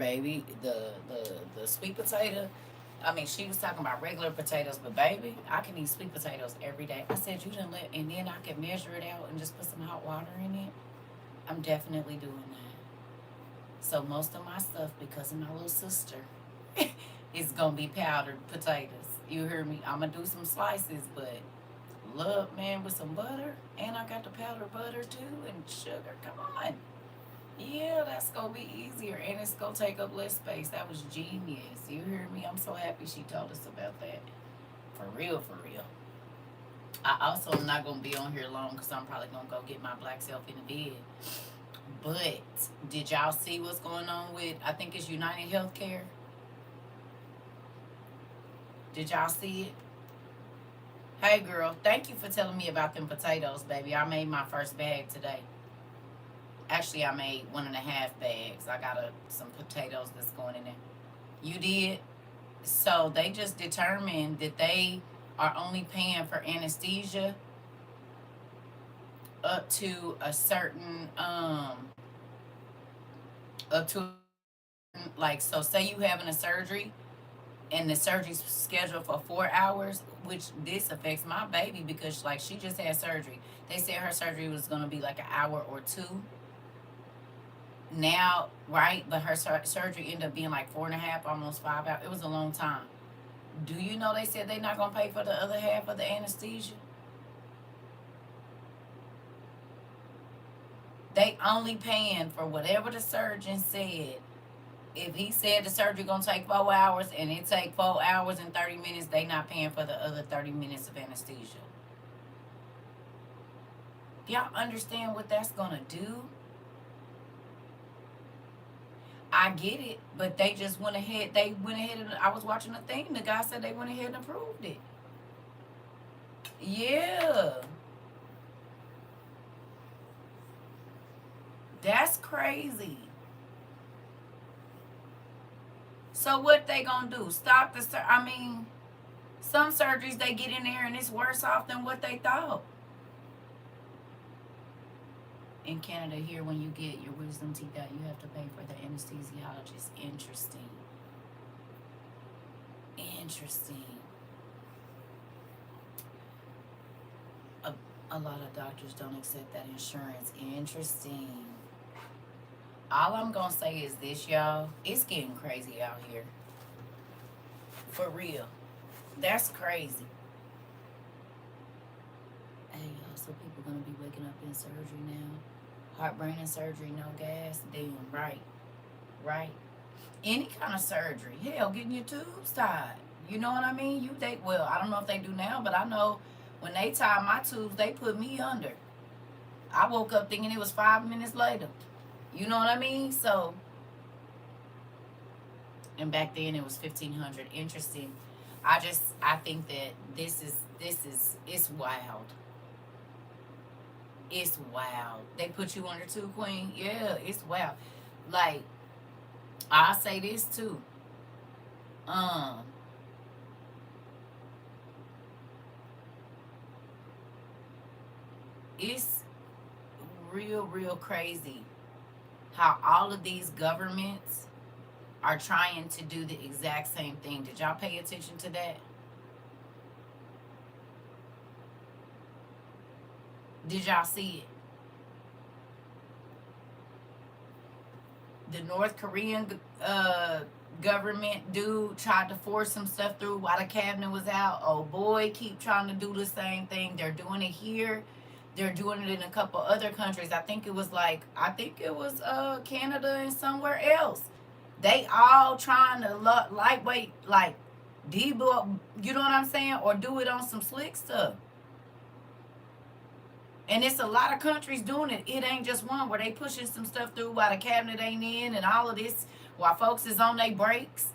baby. The sweet potato. I mean, she was talking about regular potatoes, but baby, I can eat sweet potatoes every day. I said you didn't let, and then I can measure it out and just put some hot water in it. I'm definitely doing that. So most of my stuff, because of my little sister, is gonna be powdered potatoes. You hear me? I'm gonna do some slices, but love, man, with some butter, and I got the powdered butter too, and sugar. Come on. Yeah, that's gonna be easier and it's gonna take up less space. That was genius. You hear me? I'm so happy she told us about that. For real, for real. I also am not gonna be on here long because I'm probably gonna go get my black self in the bed. But did y'all see what's going on with, I think it's United Healthcare? Did y'all see it? Hey girl, thank you for telling me about them potatoes, baby. I made my first bag today. Actually, I made 1.5 bags. I got some potatoes that's going in there. You did? So they just determined that they are only paying for anesthesia up to a certain up to like, so say you having a surgery and the surgery's scheduled for 4 hours, which this affects my baby because like she just had surgery. They said her surgery was gonna be like an hour or two. Now, right? But her surgery ended up being like 4.5, almost 5 hours. It was a long time. Do you know they said they're not gonna pay for the other half of the anesthesia? They only paying for whatever the surgeon said. If he said the surgery gonna take 4 hours and it take 4 hours and 30 minutes, they not paying for the other 30 minutes of anesthesia. Y'all understand what that's gonna do? I get it, but they just went ahead. They went ahead and I was watching a thing. The guy said they went ahead and approved it. Yeah, that's crazy. So what they gonna do? Stop the I mean, some surgeries they get in there and it's worse off than what they thought. In Canada here, when you get your wisdom teeth out, you have to pay for the anesthesiologist. Interesting. Interesting. A, a lot of doctors don't accept that insurance. Interesting. All I'm gonna say is this, y'all. It's getting crazy out here. For real. That's crazy. Hey, y'all, so people gonna be waking up in surgery now. Heart, brain, and surgery, no gas. Damn, right. Right. Any kind of surgery. Hell, getting your tubes tied. You know what I mean? Well, I don't know if they do now, but I know when they tied my tubes, they put me under. I woke up thinking it was 5 minutes later. You know what I mean? So, and back then it was 1,500. Interesting. I think that it's wild. It's wild. They put you under too, Queen. Yeah, it's wild. Like, I'll say this too. Um, it's real crazy how all of these governments are trying to do the exact same thing. Did y'all pay attention to that? Did y'all see it? The North Korean government dude tried to force some stuff through while the cabinet was out. Oh boy, keep trying to do the same thing. They're doing it here. They're doing it in a couple other countries. I think it was Canada and somewhere else. They all trying to lightweight, like debug, you know what I'm saying, or do it on some slick stuff. And it's a lot of countries doing it. It ain't just one where they pushing some stuff through while the cabinet ain't in and all of this while folks is on their breaks.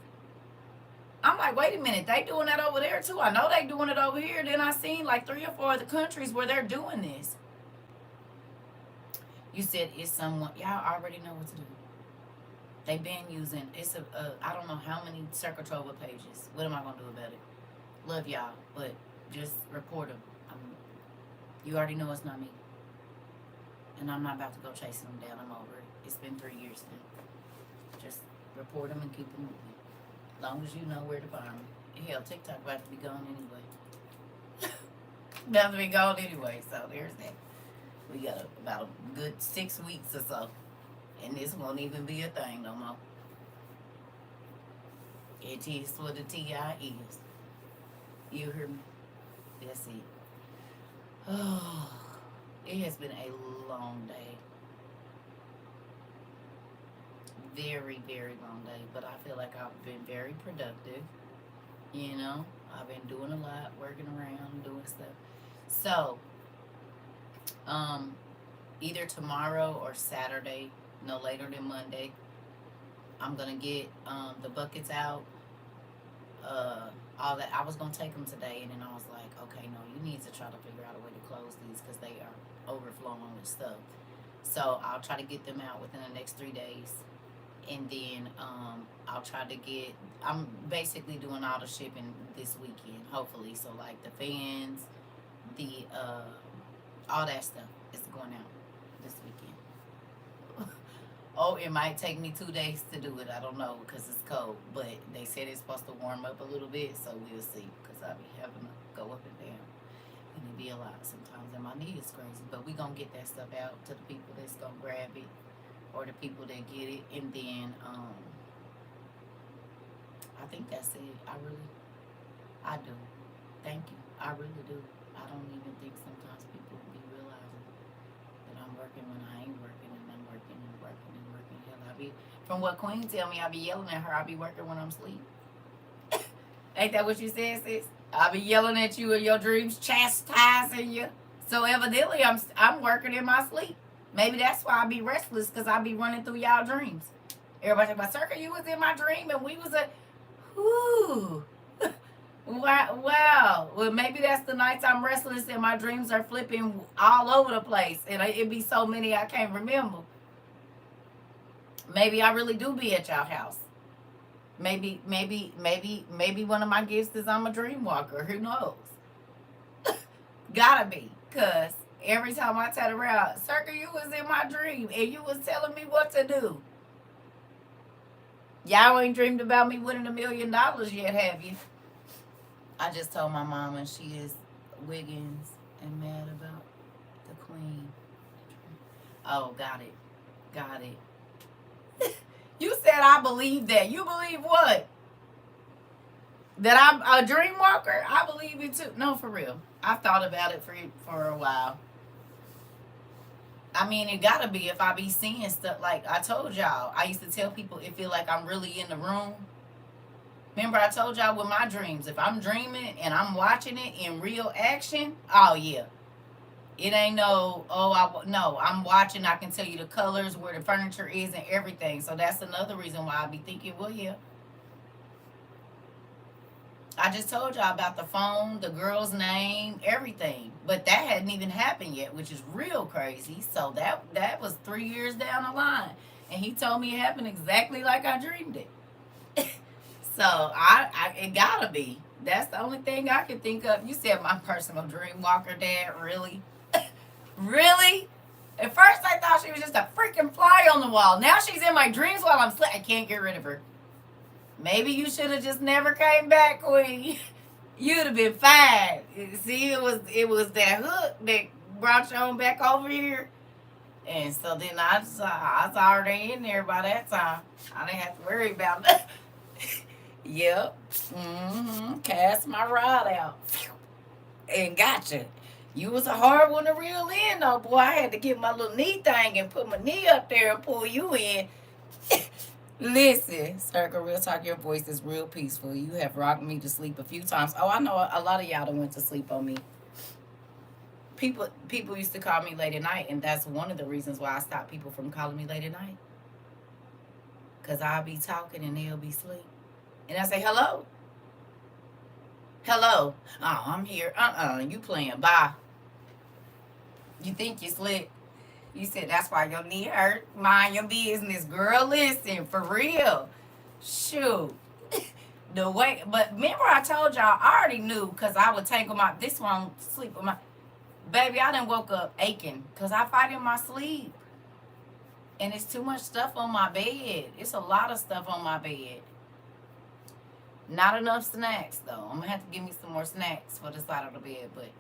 I'm like, wait a minute, they doing that over there too. I know they doing it over here. Then I seen like 3 or 4 other countries where they're doing this. You said it's someone, y'all already know what to do. They been using, I don't know how many CERCA TROVA pages. What am I going to do about it? Love y'all, but just report them. You already know it's not me. And I'm not about to go chasing them down. I'm over it. It's been 3 years now. Just Report them and keep them moving. As long as you know where to find them. Hell, TikTok about to be gone anyway. About to be gone anyway, so there's that. We got about a good 6 weeks or so. And this won't even be a thing no more. It is what the TI is. You hear me? That's it. Oh, it has been a long day. Very, very long day. But I feel like I've been very productive. You know, I've been doing a lot, working around, doing stuff. So, either tomorrow or Saturday, no later than Monday, I'm gonna get the buckets out. All that. I was gonna take them today, and then I was like, okay, no, you need to try to figure out a way to close these because they are overflowing with stuff. So I'll try to get them out within the next 3 days, and then I'll try to get. I'm basically doing all the shipping this weekend, hopefully. So like the fans, the all that stuff is going out this weekend. Oh, it might take me 2 days to do it. I don't know because it's cold, but they said it's supposed to warm up a little bit, so we'll see. Because I'll be having to go up and down, and it be a lot sometimes, and my knee is crazy. But we gonna get that stuff out to the people that's gonna grab it, or the people that get it, and then I think that's it. I do. Thank you. I really do. I don't even think sometimes people be realizing that I'm working when I ain't working, and I'm working and working and working. Hell, from what Queen tell me, I be yelling at her. I be working when I'm asleep. Ain't that what you said, sis? I be yelling at you in your dreams, chastising you. So evidently, I'm working in my sleep. Maybe that's why I be restless, because I be running through y'all dreams. Everybody talk about, Circa, you was in my dream, and we was a, whoo. Wow. Well, maybe that's the nights I'm restless and my dreams are flipping all over the place. And it be so many I can't remember. Maybe I really do be at y'all house. Maybe one of my gifts is I'm a dream walker. Who knows? Gotta be. Because every time I turn around, Circa, you was in my dream and you was telling me what to do. Y'all ain't dreamed about me winning $1 million yet, have you? I just told my mom, and she is Wiggins and mad about the Queen. Oh, got it. You said I believe that. You believe what? That I'm a dream walker? I believe it too. No, for real. I've thought about it for a while. I mean, it gotta be if I be seeing stuff. Like I told y'all, I used to tell people it feel like I'm really in the room. Remember I told y'all with my dreams, if I'm dreaming and I'm watching it in real action, oh yeah. It ain't no, no, I'm watching, I can tell you the colors, where the furniture is and everything. So that's another reason why I be thinking, well, yeah. I just told y'all about the phone, the girl's name, everything. But that hadn't even happened yet, which is real crazy. So that was 3 years down the line. And he told me it happened exactly like I dreamed it. So it gotta be. That's the only thing I can think of. You said my personal dream walker, Dad. Really? Really? At first I thought she was just a freaking fly on the wall. Now she's in my dreams while I'm sleeping. I can't get rid of her. Maybe you should have just never came back, Queen. You'd have been fine. See, it was that hook that brought you on back over here. And so then I was already in there by that time. I didn't have to worry about that. Yep. Cast my rod out. And gotcha. You was a hard one to reel in, though, boy. I had to get my little knee thing and put my knee up there and pull you in. Listen, Circa, real talk, your voice is real peaceful. You have rocked me to sleep a few times. Oh, I know a lot of y'all done went to sleep on me. People used to call me late at night, and that's one of the reasons why I stopped people from calling me late at night. Because I'll be talking and they'll be asleep. And I say, hello? Hello? Oh, I'm here. You playing. Bye. You think you slick. You said that's why your knee hurt. Mind your business. Girl, listen, for real. Shoot. The way, but remember I told y'all, I already knew because I would tangle my, this one, sleep with my, baby, I done woke up aching because I fight in my sleep. And it's too much stuff on my bed. It's a lot of stuff on my bed. Not enough snacks though. I'm gonna have to give me some more snacks for the side of the bed, but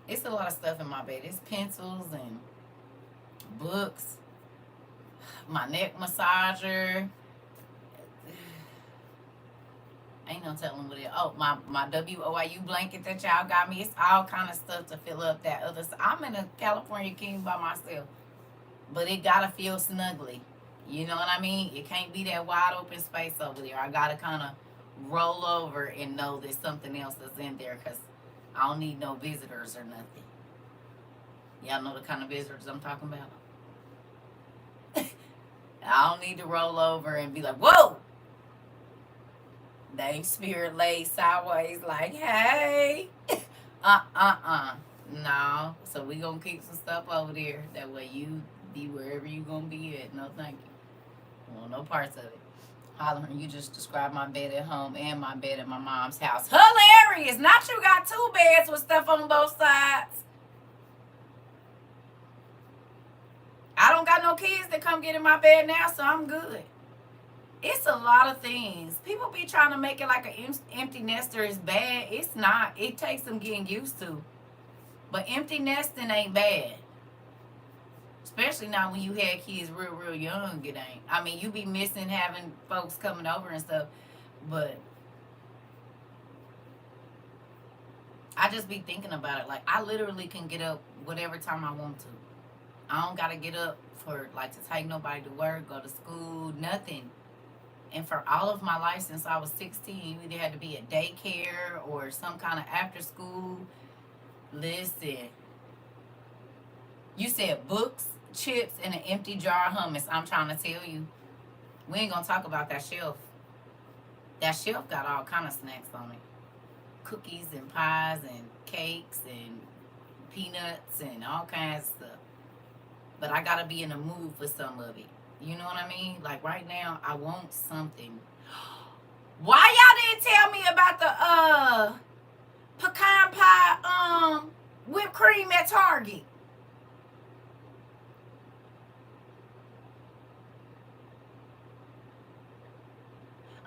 it's a lot of stuff in my bed. It's pencils and books, my neck massager. Ain't no telling what it. Oh, my WOIU blanket that y'all got me. It's all kind of stuff to fill up that other. I'm in a California king by myself, but it gotta feel snuggly. You know what I mean? It can't be that wide open space over there. I gotta kind of roll over and know there's something else that's in there because I don't need no visitors or nothing. Y'all know the kind of visitors I'm talking about? I don't need to roll over and be like, whoa! Dang spirit laid sideways like, hey. No. So we gonna keep some stuff over there. That way you be wherever you gonna be at. No thank you. Well, no parts of it. Hollering, you just described my bed at home and my bed at my mom's house. Hilarious! Not you got two beds with stuff on both sides. I don't got no kids that come get in my bed now, so I'm good. It's a lot of things. People be trying to make it like an empty nester is bad. It's not. It takes some getting used to. But empty nesting ain't bad. Especially now when you had kids real young, it ain't. I mean, you be missing having folks coming over and stuff. But I just be thinking about it. Like, I literally can get up whatever time I want to. I don't got to get up for, like, to take nobody to work, go to school, nothing. And for all of my life since I was 16, you either had to be at daycare or some kind of after school. Listen, you said books, chips, and an empty jar of hummus. I'm trying to tell you, we ain't gonna talk about that shelf. That shelf got all kind of snacks on it. Cookies and pies and cakes and peanuts and all kinds of stuff. But I gotta be in the mood for some of it. You know what I mean? Like right now, I want something. Why y'all didn't tell me about the pecan pie whipped cream at Target?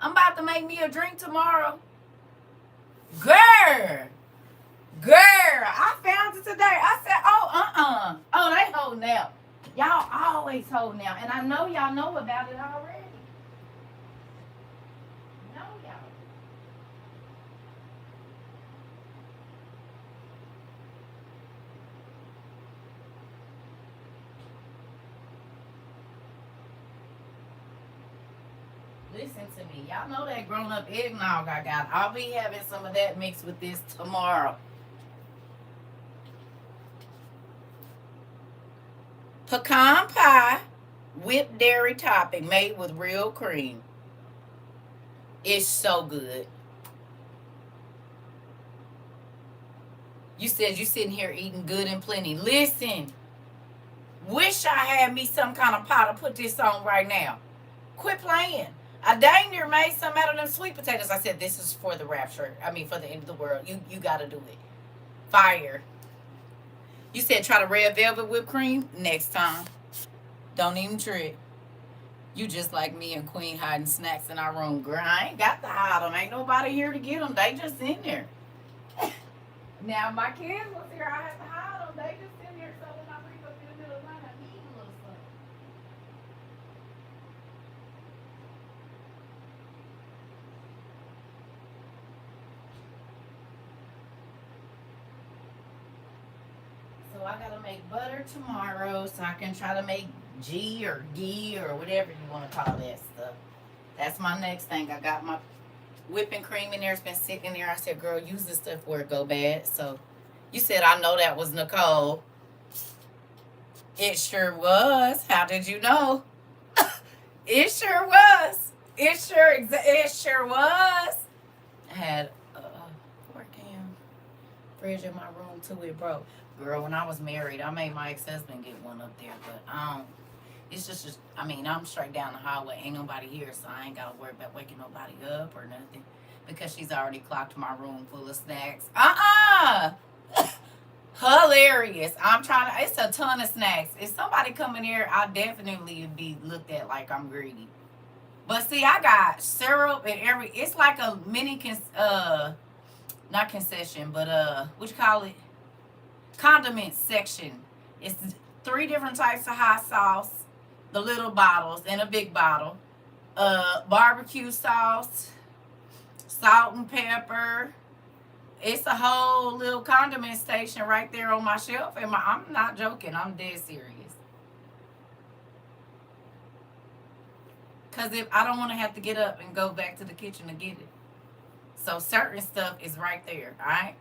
I'm about to make me a drink tomorrow. Girl, I found it today. I said, oh, they holding out. Y'all always holding out, and I know y'all know about it already. Know y'all. Listen to me. Y'all know that grown-up eggnog I got. I'll be having some of that mixed with this tomorrow. Pecan pie, whipped dairy topping made with real cream. It's so good. You said you sitting here eating good and plenty. Listen, wish I had me some kind of pot to put this on right now. Quit playing. I dang near made some out of them sweet potatoes. I said, this is for the rapture. I mean, for the end of the world. You got to do it. Fire. You said try the red velvet whipped cream next time. Don't even trip. You just like me and Queen hiding snacks in our room. Girl, I ain't got to hide them. Ain't nobody here to get them. They just in there. Now, my kids was here. I have to hide them. They just in there. So when I bring up in the middle of the night, I need a little something. So I gotta make butter tomorrow so I can try to make ghee or ghee or whatever you want to call that stuff. That's my next thing. I got my whipping cream in there. It's been sitting in there. I said, girl, use this stuff before it go bad. So you said, I know that was Nicole. It sure was. How did you know? It sure was. It sure was. I had a 4-can fridge in my room till it broke. Girl, when I was married, I made my ex-husband get one up there, but it's just, I mean, I'm straight down the highway. Ain't nobody here, so I ain't got to worry about waking nobody up or nothing because she's already clocked my room full of snacks. Hilarious. I'm trying to, it's a ton of snacks. If somebody come in here, I definitely would be looked at like I'm greedy. But see, I got syrup and it's like a mini, not concession, but what you call it? Condiment section. It's 3 different types of hot sauce, the little bottles and a big bottle. Barbecue sauce, salt and pepper. It's a whole little condiment station right there on my shelf, and I'm not joking. I'm dead serious. Cause if I don't want to have to get up and go back to the kitchen to get it, so certain stuff is right there. All right,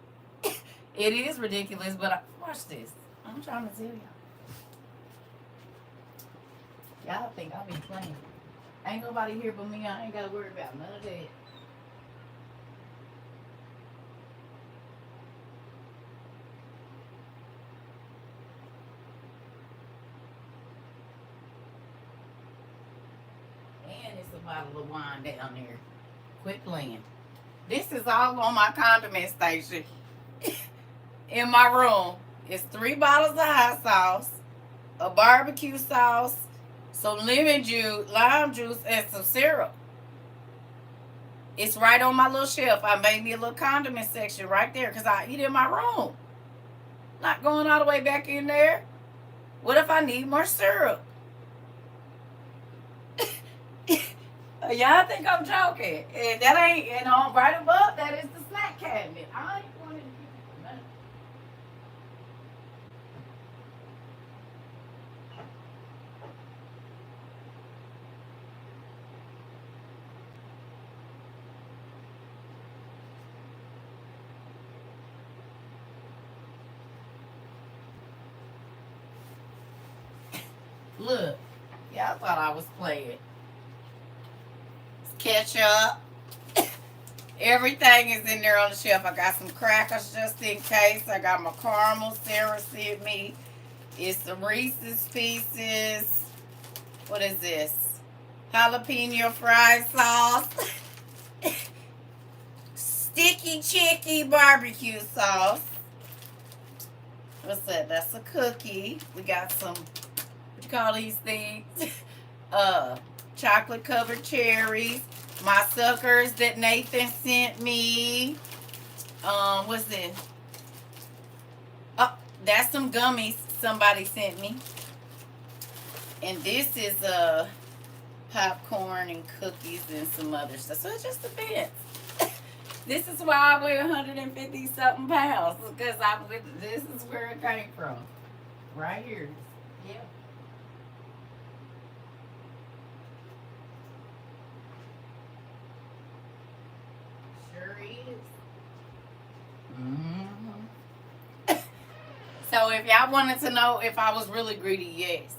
it is ridiculous, but watch this. I'm trying to tell y'all. Y'all think I be playing? Ain't nobody here but me. I ain't gotta worry about none of that. And it's a bottle of wine down there. Quit playing. This is all on my condiment station in my room. It's 3 bottles of hot sauce, a barbecue sauce, some lemon juice, lime juice, and some syrup. It's right on my little shelf. I made me a little condiment section right there because I eat in my room. Not going all the way back in there. What if I need more syrup? Y'all think I'm joking. And that ain't, right above that is the snack cabinet. I ain't going to do nothing. Look, y'all thought I was playing. Ketchup. Everything is in there on the shelf. I got some crackers just in case. I got my caramel Sarah sent me. It's some Reese's Pieces. What is this? Jalapeno fried sauce. Sticky Chicky barbecue sauce. What's that? That's a cookie. We got some, what you call these things? Chocolate covered cherries. My suckers that Nathan sent me. What's this? Oh, that's some gummies somebody sent me. And this is popcorn and cookies and some other stuff. So it just depends. This is why I weigh 150 something pounds, because this is where it came from. Right here. Yep. Sure is. Mm-hmm. So if y'all wanted to know if I was really greedy, yes.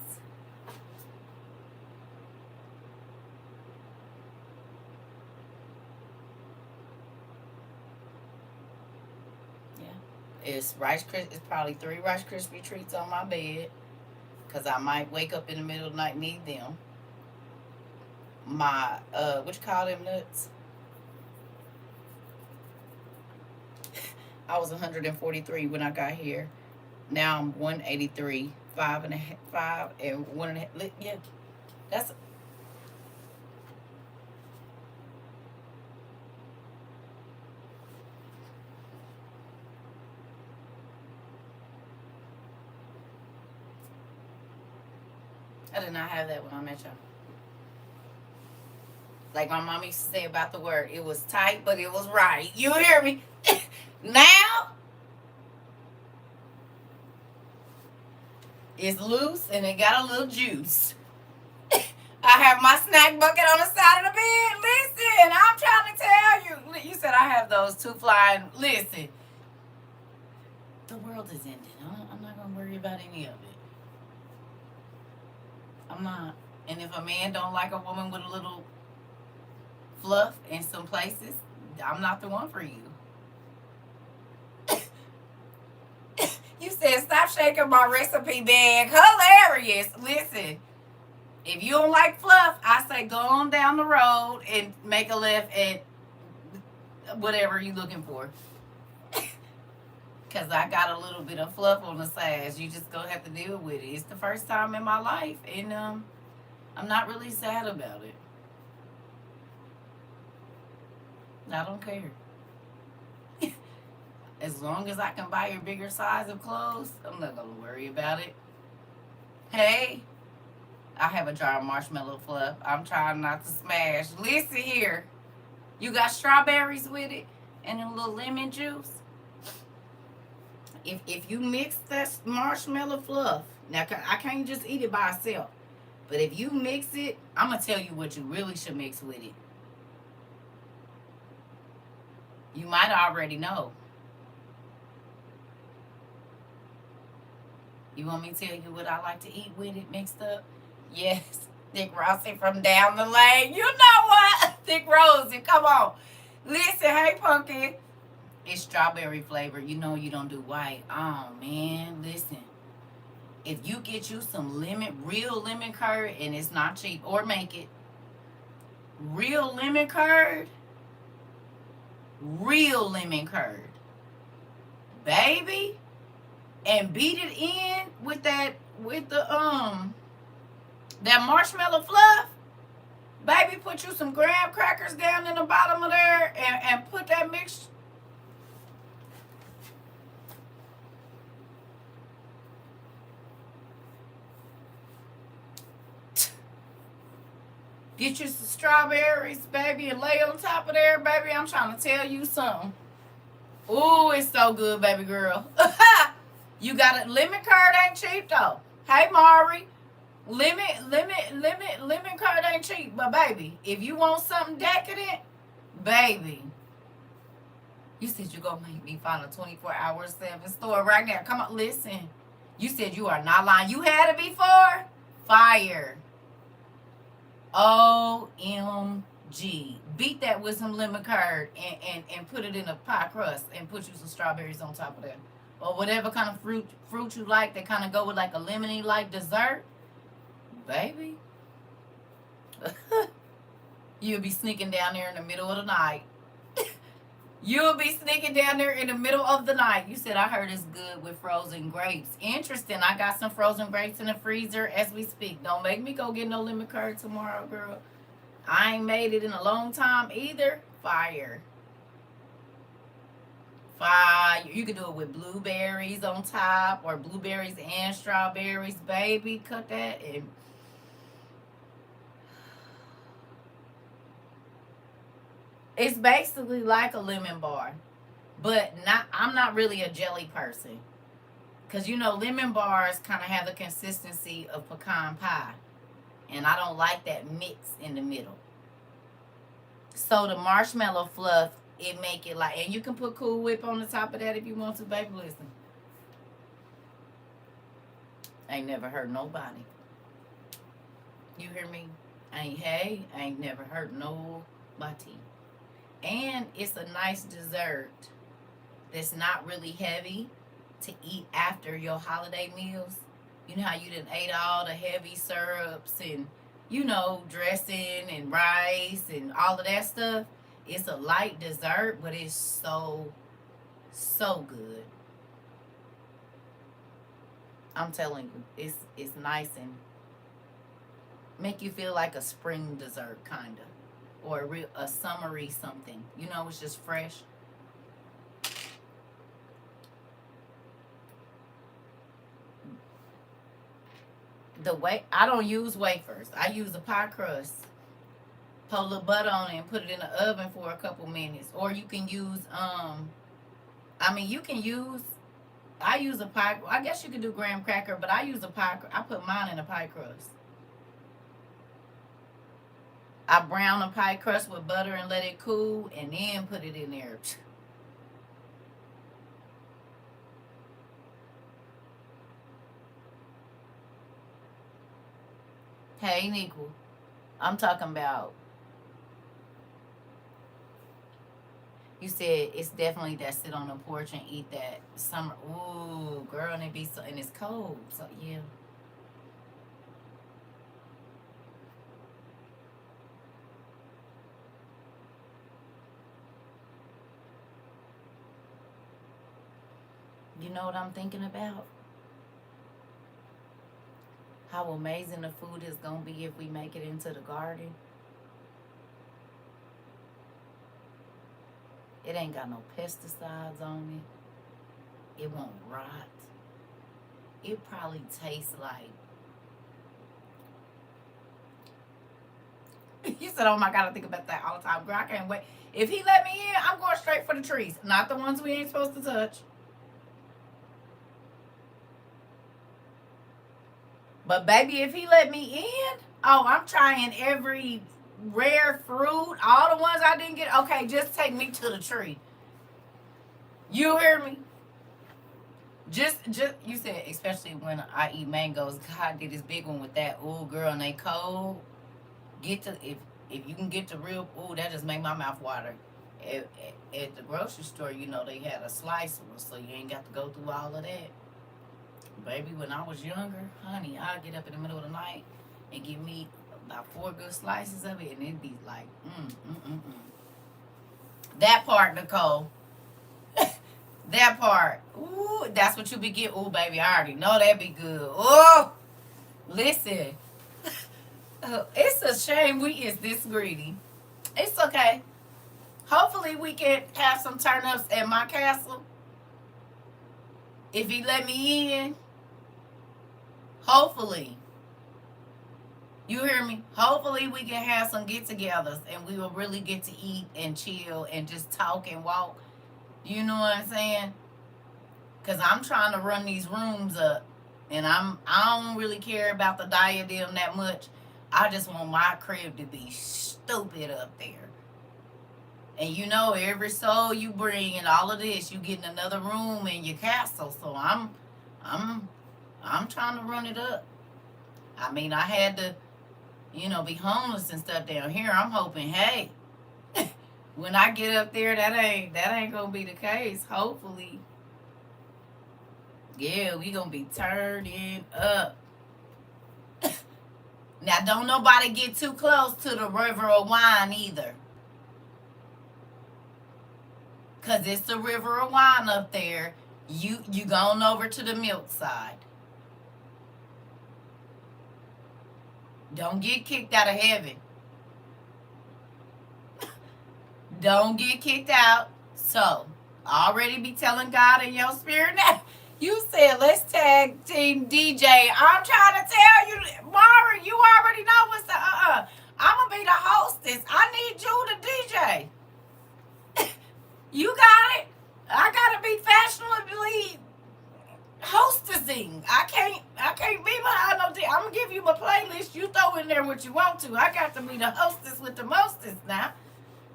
It's it's probably 3 Rice Krispie treats on my bed, cause I might wake up in the middle of the night and need them. My what you call them nuts? I was 143 when I got here. Now I'm 183, 5.5, 1.5. Yeah, that's. I did not have that when I met y'all. Like my mom used to say about the word, it was tight, but it was right. You hear me? Now it's loose and it got a little juice. I have my snack bucket on the side of the bed. Listen, I'm trying to tell you. You said I have those 2 flying. Listen, the world is ending. I'm not gonna worry about any of it. I'm not. And if a man don't like a woman with a little fluff in some places, I'm not the one for you. You said stop shaking my recipe bag. Hilarious. Listen, if you don't like fluff, I say go on down the road and make a left at whatever you're looking for. Cause I got a little bit of fluff on the sides. You just gonna have to deal with it. It's the first time in my life, and I'm not really sad about it. I don't care. As long as I can buy a bigger size of clothes, I'm not gonna worry about it. Hey, I have a jar of marshmallow fluff. I'm trying not to smash. Listen here. You got strawberries with it and a little lemon juice. If you mix that marshmallow fluff, now I can't just eat it by itself. But if you mix it, I'm gonna tell you what you really should mix with it. You might already know. You want me to tell you what I like to eat with it mixed up? Yes, Thick Rossi from down the lane. You know what? Thick Rosie, come on. Listen, hey, Pumpkin. It's strawberry flavor. You know you don't do white. Oh, man, listen. If you get you some real lemon curd, and it's not cheap, or make it, real lemon curd, baby, and beat it in with that marshmallow fluff, baby, put you some graham crackers down in the bottom of there and put that mix. Get you some strawberries, baby, and lay on top of there, baby. I'm trying to tell you something. Ooh, it's so good, baby girl. You got it. Lemon curd ain't cheap though. Hey, Mari. Lemon curd ain't cheap, but baby, if you want something decadent, baby, you said you gonna make me find a 24-hour/7 store right now. Come on, listen. You said you are not lying. You had it before. Fire. OMG. Beat that with some lemon curd and put it in a pie crust and put you some strawberries on top of that. Or whatever kind of fruit you like that kind of go with like a lemony like dessert. Baby. You'll be sneaking down there in the middle of the night. You'll be sneaking down there in the middle of the night. You said, I heard it's good with frozen grapes. Interesting. I got some frozen grapes in the freezer as we speak. Don't make me go get no lemon curd tomorrow, girl. I ain't made it in a long time either. Fire. Fire. You can do it with blueberries on top or blueberries and strawberries. Baby, cut that and... It's basically like a lemon bar, but I'm not really a jelly person, because you know lemon bars kind of have the consistency of pecan pie, and I don't like that mix in the middle. So the marshmallow fluff, it make it like, and you can put Cool Whip on the top of that if you want to, baby. Listen, I ain't never hurt nobody. You hear me? I ain't never hurt nobody. And it's a nice dessert that's not really heavy to eat after your holiday meals. You know how you done ate all the heavy syrups and, you know, dressing and rice and all of that stuff. It's a light dessert, but it's so, so good. I'm telling you, it's nice and make you feel like a spring dessert, kind of. Or a summery something. You know, it's just fresh. I don't use wafers. I use a pie crust. Put a little butter on it and put it in the oven for a couple minutes. Or you can use I use a pie. I guess you could do graham cracker, but I use a pie. I put mine in a pie crust. I brown a pie crust with butter and let it cool, and then put it in there. Hey, Nico. I'm talking about. You said it's definitely that sit on the porch and eat that summer. Ooh, girl, and it's cold. So yeah. You know what I'm thinking about? How amazing the food is gonna be if we make it into the garden. It ain't got no pesticides on it. It won't rot. It probably tastes like you said, oh my God, I think about that all the time. Girl, I can't wait. If he let me in, I'm going straight for the trees. Not the ones we ain't supposed to touch. But baby, if he let me in, oh, I'm trying every rare fruit, all the ones I didn't get. Okay, just take me to the tree. You hear me? Just you said, especially when I eat mangoes. God did this big one with that. Ooh, girl, and they cold. Get to if you can get the real. Ooh, that just make my mouth water. At the grocery store, you know they had a slicer, so you ain't got to go through all of that. Baby, when I was younger, honey, I'd get up in the middle of the night and give me about 4 good slices of it, and it'd be like, That part, Nicole. That part. Ooh, that's what you be getting. Ooh, baby, I already know that be good. Oh, listen. It's a shame we is this greedy. It's okay. Hopefully we can have some turnips at my castle. If he let me in. Hopefully. You hear me? Hopefully we can have some get-togethers and we will really get to eat and chill and just talk and walk. You know what I'm saying? Because I'm trying to run these rooms up. And I don't really care about the diadem that much. I just want my crib to be stupid up there. And you know, every soul you bring and all of this, you get in another room in your castle. So I'm trying to run it up. I mean, I had to, be homeless and stuff down here. I'm hoping, hey, when I get up there, that ain't gonna be the case. Hopefully, yeah, we gonna be turning up. Now, don't nobody get too close to the river of wine either. Because it's the river of wine up there. You going over to the milk side. Don't get kicked out of heaven. Don't get kicked out. So, already be telling God in your spirit now. You said, let's tag team DJ. I'm trying to tell you, Mara, you already know what's the, I'm going to be the hostess. I need you to DJ. You got it. I got to be fashionably hostessing. I can't be behind no D. I'm going to give you my playlist. You throw in there what you want to. I got to be the hostess with the mostest now.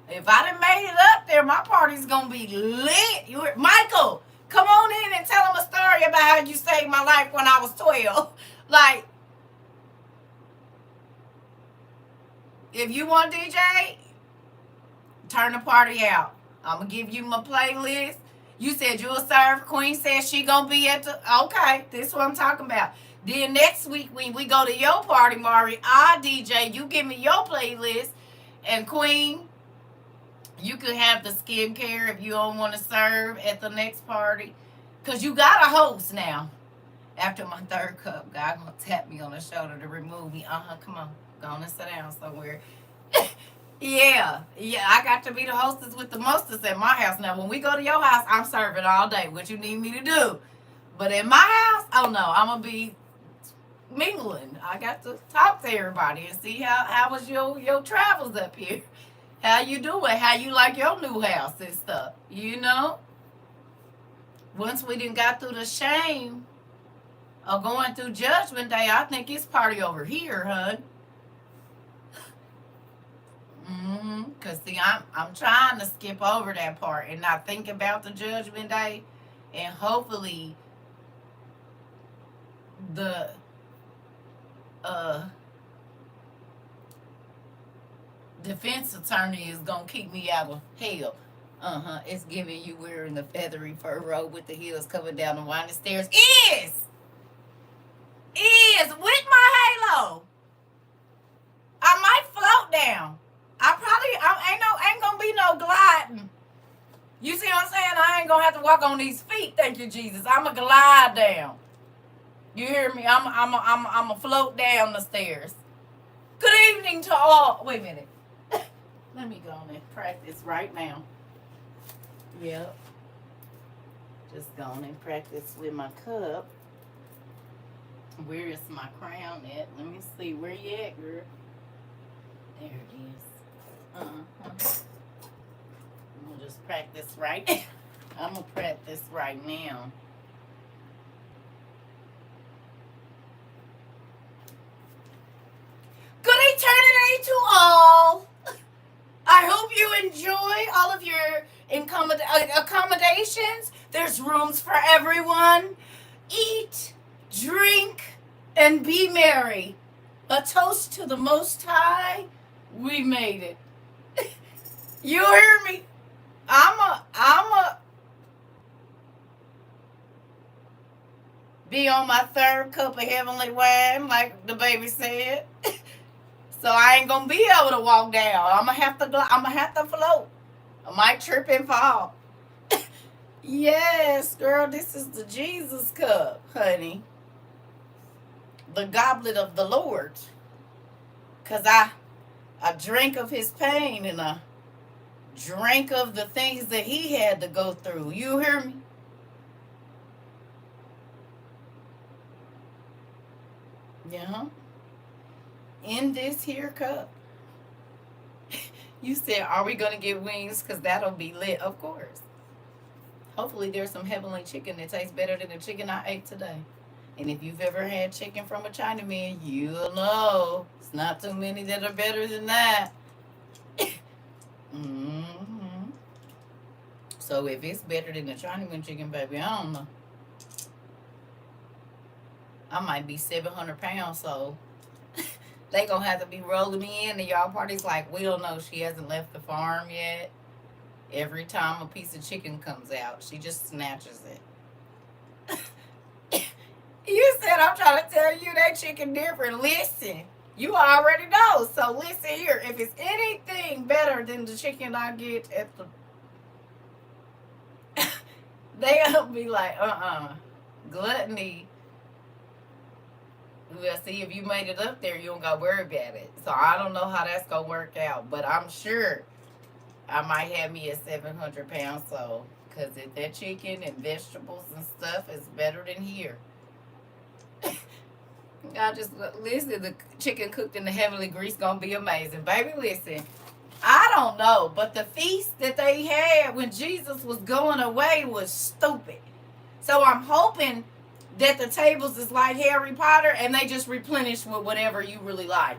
If I done made it up there, my party's going to be lit. Michael, come on in and tell them a story about how you saved my life when I was 12. Like, if you want DJ, turn the party out. I'm going to give you my playlist. You said you'll serve. Queen says she going to be at the... Okay, this is what I'm talking about. Then next week, when we go to your party, Mari, I DJ. You give me your playlist. And Queen... You could have the skincare if you don't want to serve at the next party. Because you got a host now. After my 3rd cup, God going to tap me on the shoulder to remove me. Come on. Go on and sit down somewhere. Yeah, I got to be the hostess with the mostest at my house. Now, when we go to your house, I'm serving all day. What you need me to do. But in my house, oh no, I'm going to be mingling. I got to talk to everybody and see how was your travels up here. How you doing? How you like your new house and stuff, Once we done got through the shame of going through Judgment Day, I think it's party over here, hun. Because, see, I'm trying to skip over that part and not think about the Judgment Day. And hopefully the defense attorney is going to keep me out of hell. It's giving you wearing the feathery fur robe with the heels coming down the winding stairs. Is with my halo. I might float down. I ain't gonna be no gliding. You see what I'm saying? I ain't ain't gonna have to walk on these feet. Thank you, Jesus. I'ma glide down. You hear me? I'm a float down the stairs. Good evening to all. Wait a minute. Let me go on and practice right now. Yep. Just go on and practice with my cup. Where is my crown at? Let me see. Where you at, girl? There it is. I'm gonna just practice right now. I'm gonna practice right now. Good eternity to all. I hope you enjoy all of your accommodations. There's rooms for everyone. Eat, drink, and be merry. A toast to the Most High. We made it. You hear me? I'm be on my third cup of heavenly wine, like the baby said. So I ain't gonna be able to walk down. I'm gonna have to float. I might trip and fall. Yes, girl, this is the Jesus cup, honey. The goblet of the Lord. Cause I drank of his pain and I drank of the things that he had to go through. You hear me? Yeah. In this here cup. You said, are we going to get wings? Because that'll be lit. Of course. Hopefully there's some heavenly chicken that tastes better than the chicken I ate today. And if you've ever had chicken from a Chinaman, you'll know it's not too many that are better than that. hmm So if it's better than the Chinaman chicken, baby, I don't know. I might be 700 pounds, so they gonna have to be rolling me in. And y'all parties like, we don't know. She hasn't left the farm yet. Every time a piece of chicken comes out, she just snatches it. You said I'm trying to tell you that chicken different. Listen, you already know. So listen here. If it's anything better than the chicken I get at the, they'll be like, gluttony. Well, see, if you made it up there, you don't got to worry about it. So I don't know how that's going to work out. But I'm sure I might have me at 700 pounds. So, because if that chicken and vegetables and stuff is better than here. I just, listen, the chicken cooked in the heavenly grease going to be amazing. Baby, listen, I don't know. But the feast that they had when Jesus was going away was stupid. So I'm hoping that the tables is like Harry Potter and they just replenish with whatever you really like.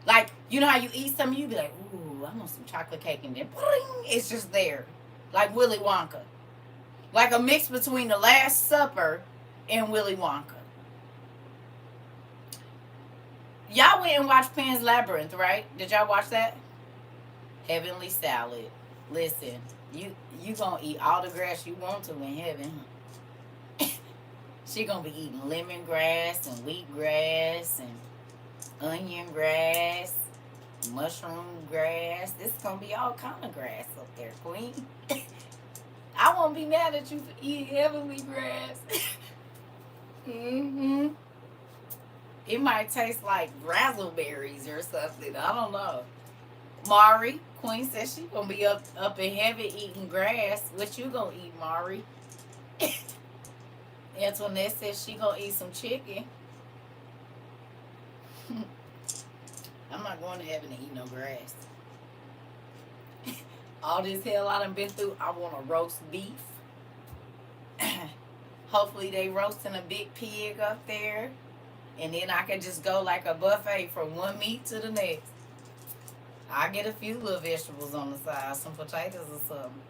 Like, you know how you eat something, you be like, ooh, I want some chocolate cake, and then it's just there. Like Willy Wonka. Like a mix between The Last Supper and Willy Wonka. Y'all went and watched Pan's Labyrinth, right? Did y'all watch that? Heavenly Salad. Listen, you gonna eat all the grass you want to in heaven, huh? She gonna be eating lemongrass and wheatgrass and onion grass, mushroom grass. It's gonna be all kind of grass up there, queen. I won't be mad at you for eating heavenly grass. It might taste like razzleberries or something. I don't know. Mari, Queen says she gonna be up in heaven eating grass. What you gonna eat, Mari? Antoinette says she gonna eat some chicken. I'm not going to heaven to eat no grass. All this hell I done been through, I want a roast beef. Hopefully they roasting a big pig up there. And then I can just go like a buffet from one meat to the next. I get a few little vegetables on the side, some potatoes or something.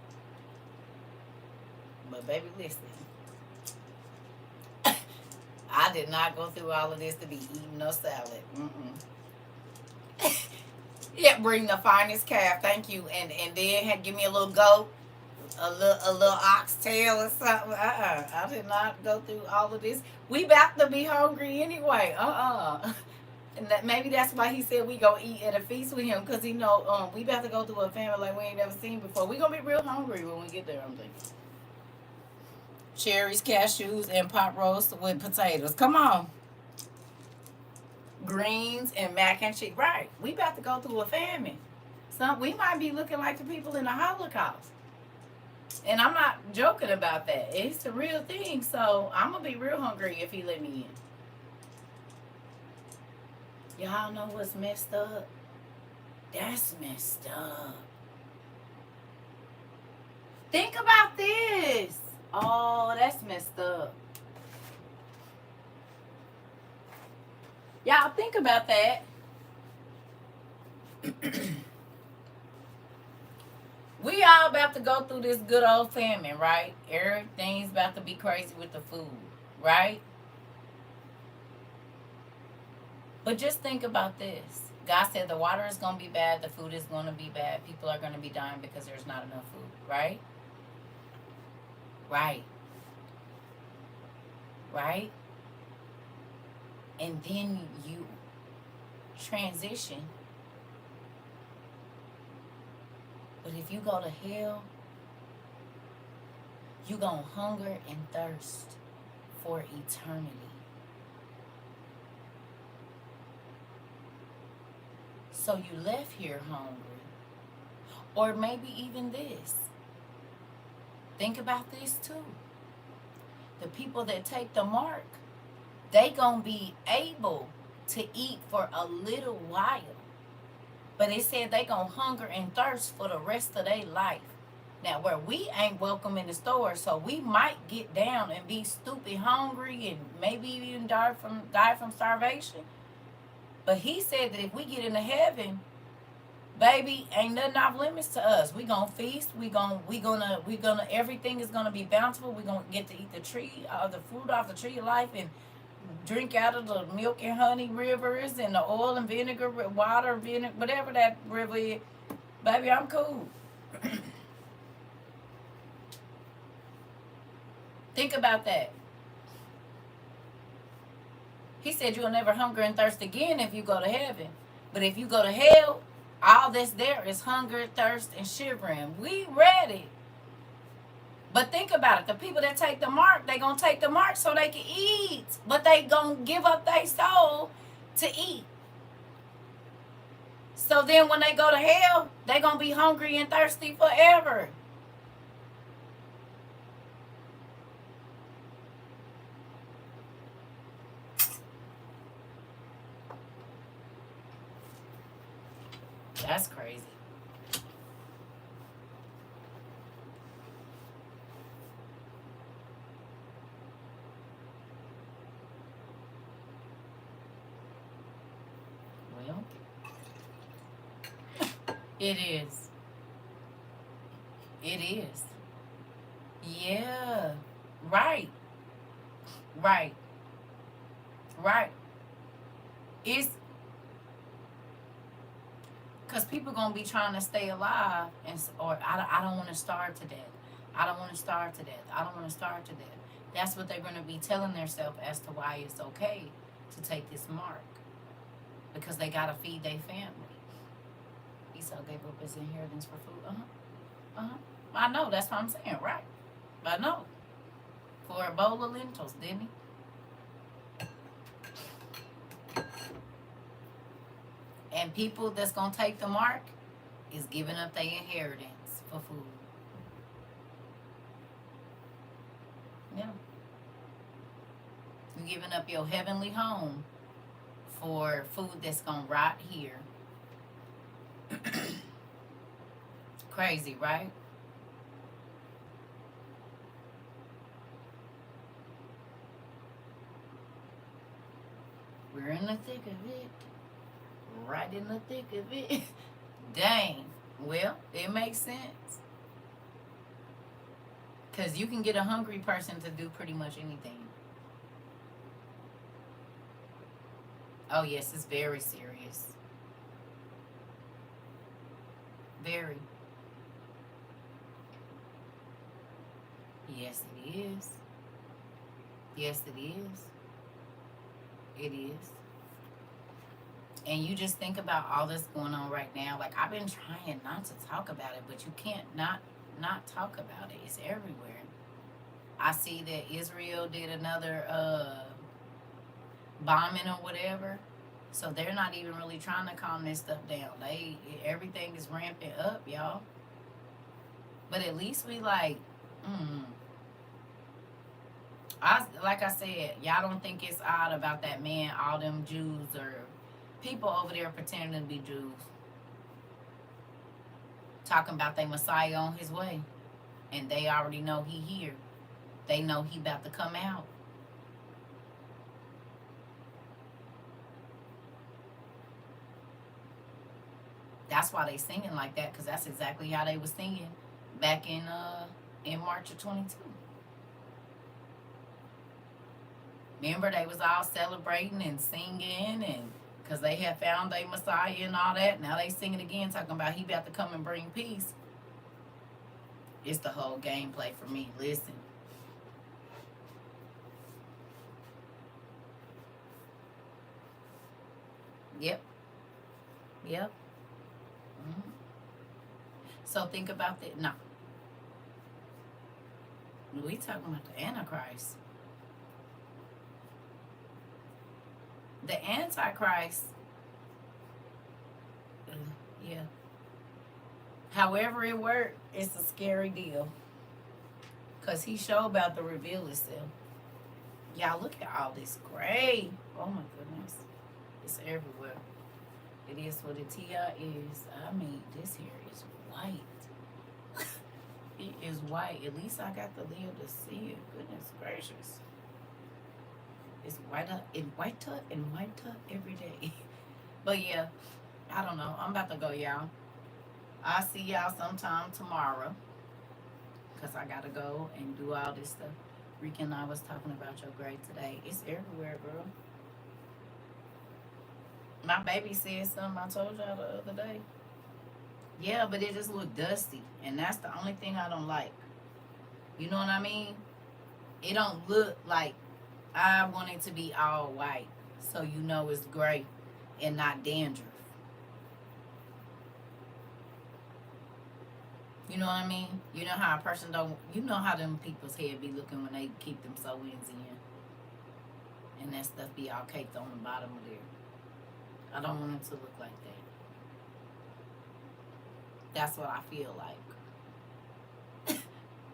But baby, listen. I did not go through all of this to be eating no salad. Yeah, bring the finest calf, thank you, and then give me a little goat, a little oxtail or something. I did not go through all of this. We about to be hungry anyway. And that maybe that's why he said we go eat at a feast with him, because he know we about to go through a family like we ain't never seen before. We gonna be real hungry when we get there. I'm thinking cherries, cashews, and pot roast with potatoes. Come on, greens and mac and cheese. Right, we about to go through a famine. Some we might be looking like the people in the Holocaust. And I'm not joking about that. It's a real thing. So I'm gonna be real hungry if he let me in. Y'all know what's messed up? That's messed up. Think about this. Oh, that's messed up. Y'all think about that. We all about to go through this good old famine, right? Everything's about to be crazy with the food, right? But just think about this. God said the water is going to be bad, the food is going to be bad, people are going to be dying because there's not enough food, right? Right. Right? And then you transition. But if you go to hell, you're going to hunger and thirst for eternity. So you left here hungry. Or maybe even this. Think about this too. The people that take the mark, they gonna be able to eat for a little while. But it said they gonna hunger and thirst for the rest of their life. Now, where we ain't welcome in the store, so we might get down and be stupid hungry and maybe even die from starvation. But he said that if we get into heaven, baby, ain't nothing off limits to us. We gonna feast. We gonna everything is gonna be bountiful. We gonna get to eat the fruit off the tree of life, and drink out of the milk and honey rivers and the oil and vinegar, water, vinegar, whatever that river is. Baby, I'm cool. Think about that. He said you'll never hunger and thirst again if you go to heaven. But if you go to hell, all that's there is hunger, thirst, and shivering. We ready. But think about it. The people that take the mark, they going to take the mark so they can eat. But they going to give up their soul to eat. So then when they go to hell, they going to be hungry and thirsty forever. That's crazy. Well, it is. It is. Yeah. Right. Right. Right. It's because people gonna be trying to stay alive, or I don't want to starve to death. I don't want to starve to death. I don't want to starve to death. That's what they're gonna be telling themselves as to why it's okay to take this mark, because they gotta feed their family. Esau gave up his inheritance for food. I know. That's what I'm saying. Right. I know. For a bowl of lentils, didn't he? And people that's going to take the mark is giving up their inheritance for food. Yeah. You're giving up your heavenly home for food that's going to rot here. Crazy, right? We're in the thick of it. Right in the thick of it. Dang. Well, it makes sense. Because you can get a hungry person to do pretty much anything. Oh, yes, it's very serious. Very. Yes, it is. Yes, it is. It is. And you just think about all this going on right now. Like, I've been trying not to talk about it, but you can't not talk about it. It's everywhere. I see that Israel did another bombing or whatever. So they're not even really trying to calm this stuff down. Everything is ramping up, y'all. But at least we like, mm, like I said, y'all don't think it's odd about that man, all them Jews or people over there pretending to be Jews, talking about their Messiah on his way, and they already know he here. They know he about to come out. That's why they singing like that, because that's exactly how they was singing back in March of 22. Remember, they was all celebrating and singing, and because they had found their Messiah and all that. Now they singing again, talking about he about to come and bring peace. It's the whole gameplay for me. Listen. Yep. Yep. Mm-hmm. So think about that. No. We talking about the Antichrist. The Antichrist, yeah. However it worked, it's a scary deal. Because he sure about to reveal himself. Y'all, look at all this gray. Oh my goodness. It's everywhere. It is what it is. I mean, this here is white. It is white. At least I got to live to see it. Goodness gracious. It's whiter and whiter every day. But yeah, I don't know. I'm about to go, y'all. I'll see y'all sometime tomorrow. Because I got to go and do all this stuff. Rika and I was talking about your grade today. It's everywhere, girl. My baby said something I told y'all the other day. Yeah, but it just looked dusty. And that's the only thing I don't like. You know what I mean? It don't look like I want it to be all white. So you know it's gray and not dandruff. You know what I mean? You know how a person don't, you know how them people's head be looking when they keep them sew-ins in. And that stuff be all caked on the bottom of there. I don't want it to look like that. That's what I feel like.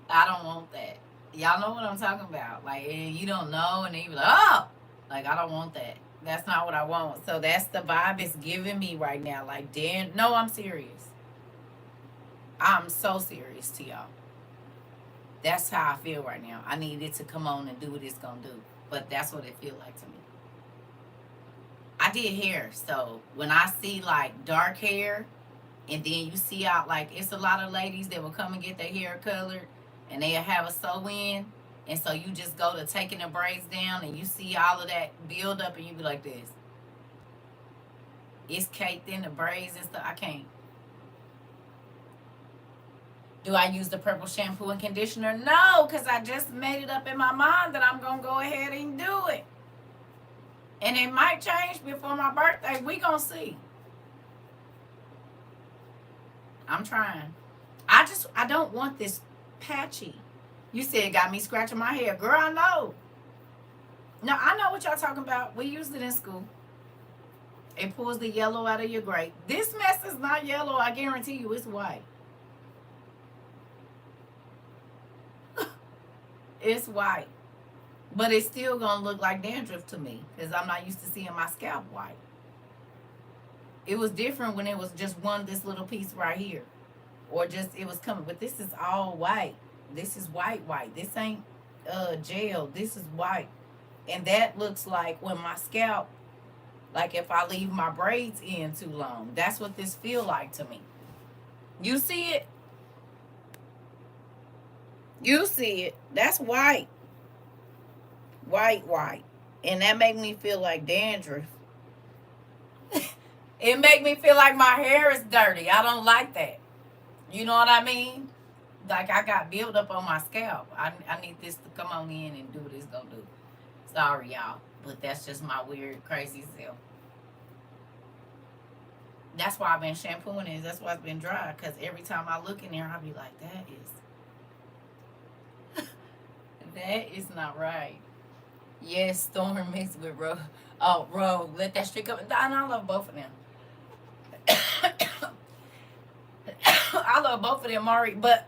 I don't want that. Y'all know what I'm talking about. Like, you don't know, and then you be like, oh! Like, I don't want that. That's not what I want. So that's the vibe it's giving me right now. Like, damn, no, I'm serious. I'm so serious to y'all. That's how I feel right now. I need it to come on and do what it's gonna do. But that's what it feel like to me. I did hair, so when I see like dark hair, and then you see out like it's a lot of ladies that will come and get their hair colored, and they'll have a sew-in, and so you just go to taking the braids down, and you see all of that build up, and you be like this. It's caked in the braids and stuff. I can't. Do I use the purple shampoo and conditioner? No, because I just made it up in my mind that I'm going to go ahead and do it. And it might change before my birthday. We going to see. I'm trying. I don't want this patchy. You said it got me scratching my hair. Girl, I know. No, I know what y'all talking about. We used it in school. It pulls the yellow out of your gray. This mess is not yellow. I guarantee you it's white. It's white. But it's still going to look like dandruff to me because I'm not used to seeing my scalp white. It was different when it was just this little piece right here. Or just it was coming. But this is all white. This is white. This ain't gel. This is white. And that looks like when my scalp, like if I leave my braids in too long. That's what this feel like to me. You see it? You see it. That's white. White. And that make me feel like dandruff. It make me feel like my hair is dirty. I don't like that. You know what I mean? Like I got build up on my scalp. I need this to come on in and do what it's gonna do. Sorry, y'all. But that's just my weird, crazy self. That's why I've been shampooing it. That's why it's been dry. Because every time I look in there, I'll be like, that is not right. Yes, Storm mixed with Rogue. Oh, Rogue. Let that streak up. And I love both of them. I love both of them, Mari. But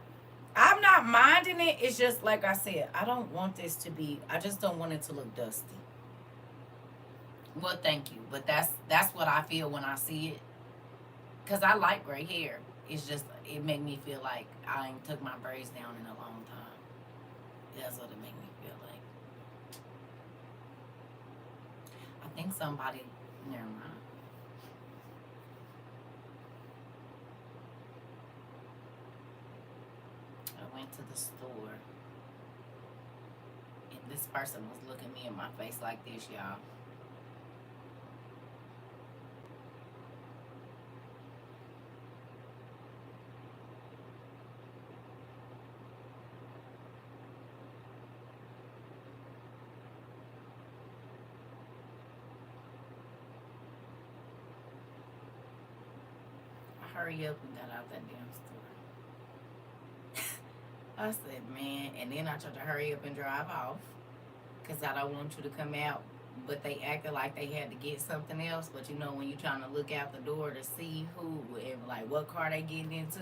I'm not minding it. It's just like I said, I don't want this to be. I just don't want it to look dusty. Well, thank you, but that's what I feel when I see it. Cause I like gray hair. It's just it make me feel like I ain't took my braids down in a long time. That's what it make me feel like. I think somebody. Never mind. I went to the store and this person was looking me in my face like this, y'all. I hurry up and got out that damn store. I said, man, and then I tried to hurry up and drive off because I don't want you to come out. But they acted like they had to get something else. But you know, when you're trying to look out the door to see who and like what car they getting into,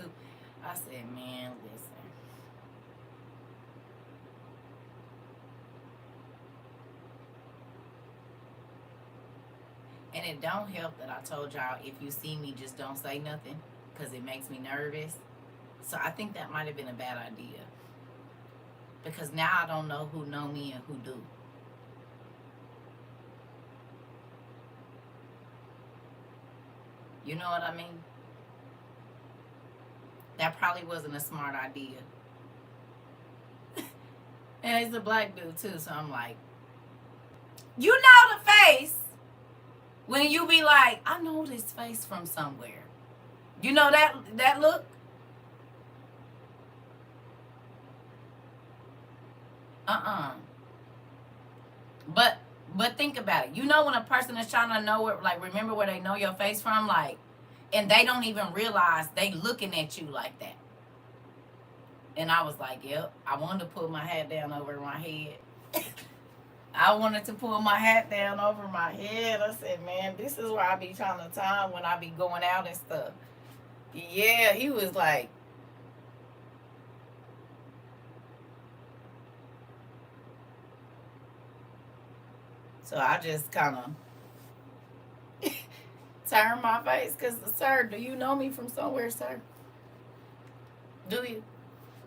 I said, man, listen. And it don't help that I told y'all if you see me, just don't say nothing because it makes me nervous. So I think that might have been a bad idea because now I don't know who know me and who do. You know what I mean? That probably wasn't a smart idea. And he's a black dude too, so I'm like, you know the face when you be like, I know this face from somewhere. You know that look? Uh-uh. But but think about it. You know when a person is trying to know it, like remember where they know your face from, like, and they don't even realize they looking at you like that. And I was like, yep. I wanted to put my hat down over my head. I wanted to pull my hat down over my head. I said, man, this is where I be trying to time when I be going out and stuff. Yeah, he was like, so I just kind of turned my face because, sir, do you know me from somewhere, sir? Do you?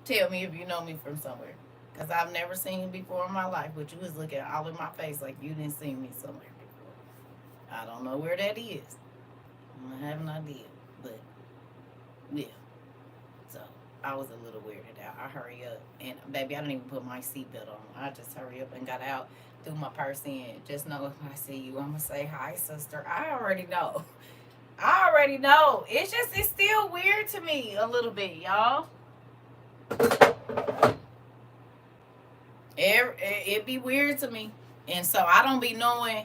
Tell me if you know me from somewhere. Because I've never seen you before in my life, but you was looking all in my face like you didn't see me somewhere before. I don't know where that is. I don't have an idea. But, yeah. So, I was a little weirded out. I hurry up. And, baby, I didn't even put my seatbelt on. I just hurry up and got out, threw my purse in. Just know if I see you, I'm going to say, hi, sister. I already know. I already know. It's still weird to me a little bit, y'all. It be weird to me. And so I don't be knowing.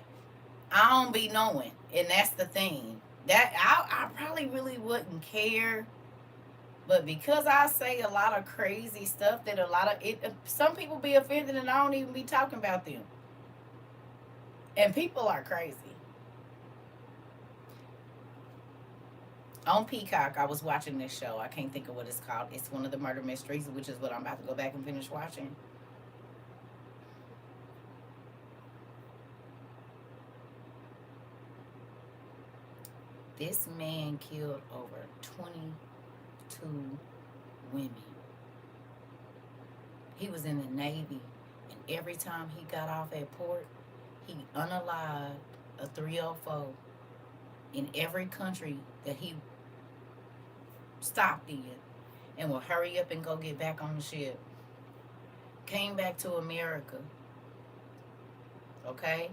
I don't be knowing. And that's the thing. That I probably really wouldn't care. But because I say a lot of crazy stuff that a lot of it some people be offended and I don't even be talking about them. And people are crazy. On Peacock, I was watching this show. I can't think of what it's called. It's one of the murder mysteries, which is what I'm about to go back and finish watching. This man killed over 22 women. He was in the Navy, and every time he got off at port, he unalived a 304 in every country that he stopped in and would hurry up and go get back on the ship. Came back to America, okay?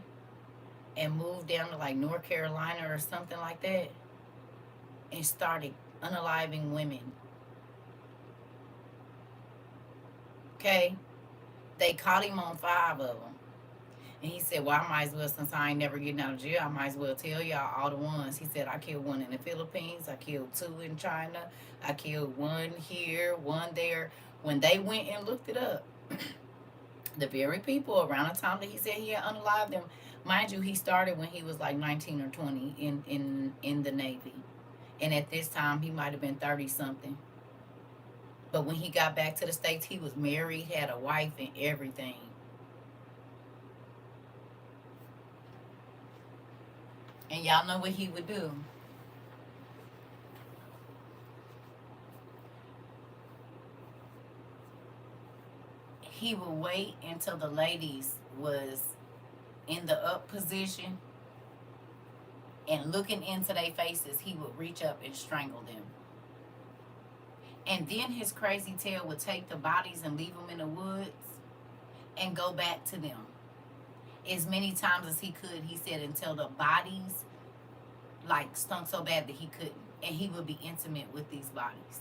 And moved down to like North Carolina or something like that and started unaliving women. Okay? They caught him on 5 of them. And he said, well, I might as well, since I ain't never getting out of jail, I might as well tell y'all all the ones. He said, I killed one in the Philippines. I killed two in China. I killed one here, one there. When they went and looked it up, the very people around the time that he said he had unalived them, mind you, he started when he was like 19 or 20 in the Navy. And at this time, he might have been 30 something. But when he got back to the States, he was married, had a wife, and everything. And y'all know what he would do. He would wait until the ladies was in the up position and looking into their faces, he would reach up and strangle them. And then his crazy tail would take the bodies and leave them in the woods and go back to them as many times as he could. He said until the bodies like stunk so bad that he couldn't, and he would be intimate with these bodies.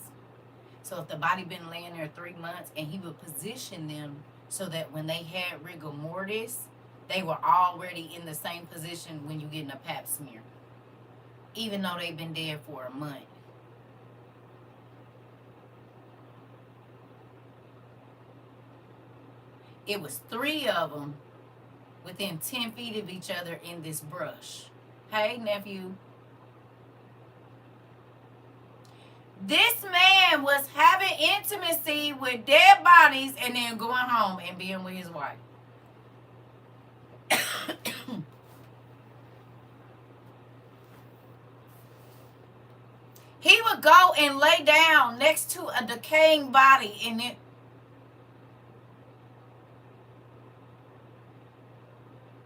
So if the body been laying there 3 months, and he would position them so that when they had rigor mortis, they were already in the same position when you get in a pap smear, even though they've been dead for a month. It was 3 of them within 10 feet of each other in this brush. Hey, nephew. This man was having intimacy with dead bodies and then going home and being with his wife. He would go and lay down next to a decaying body and it.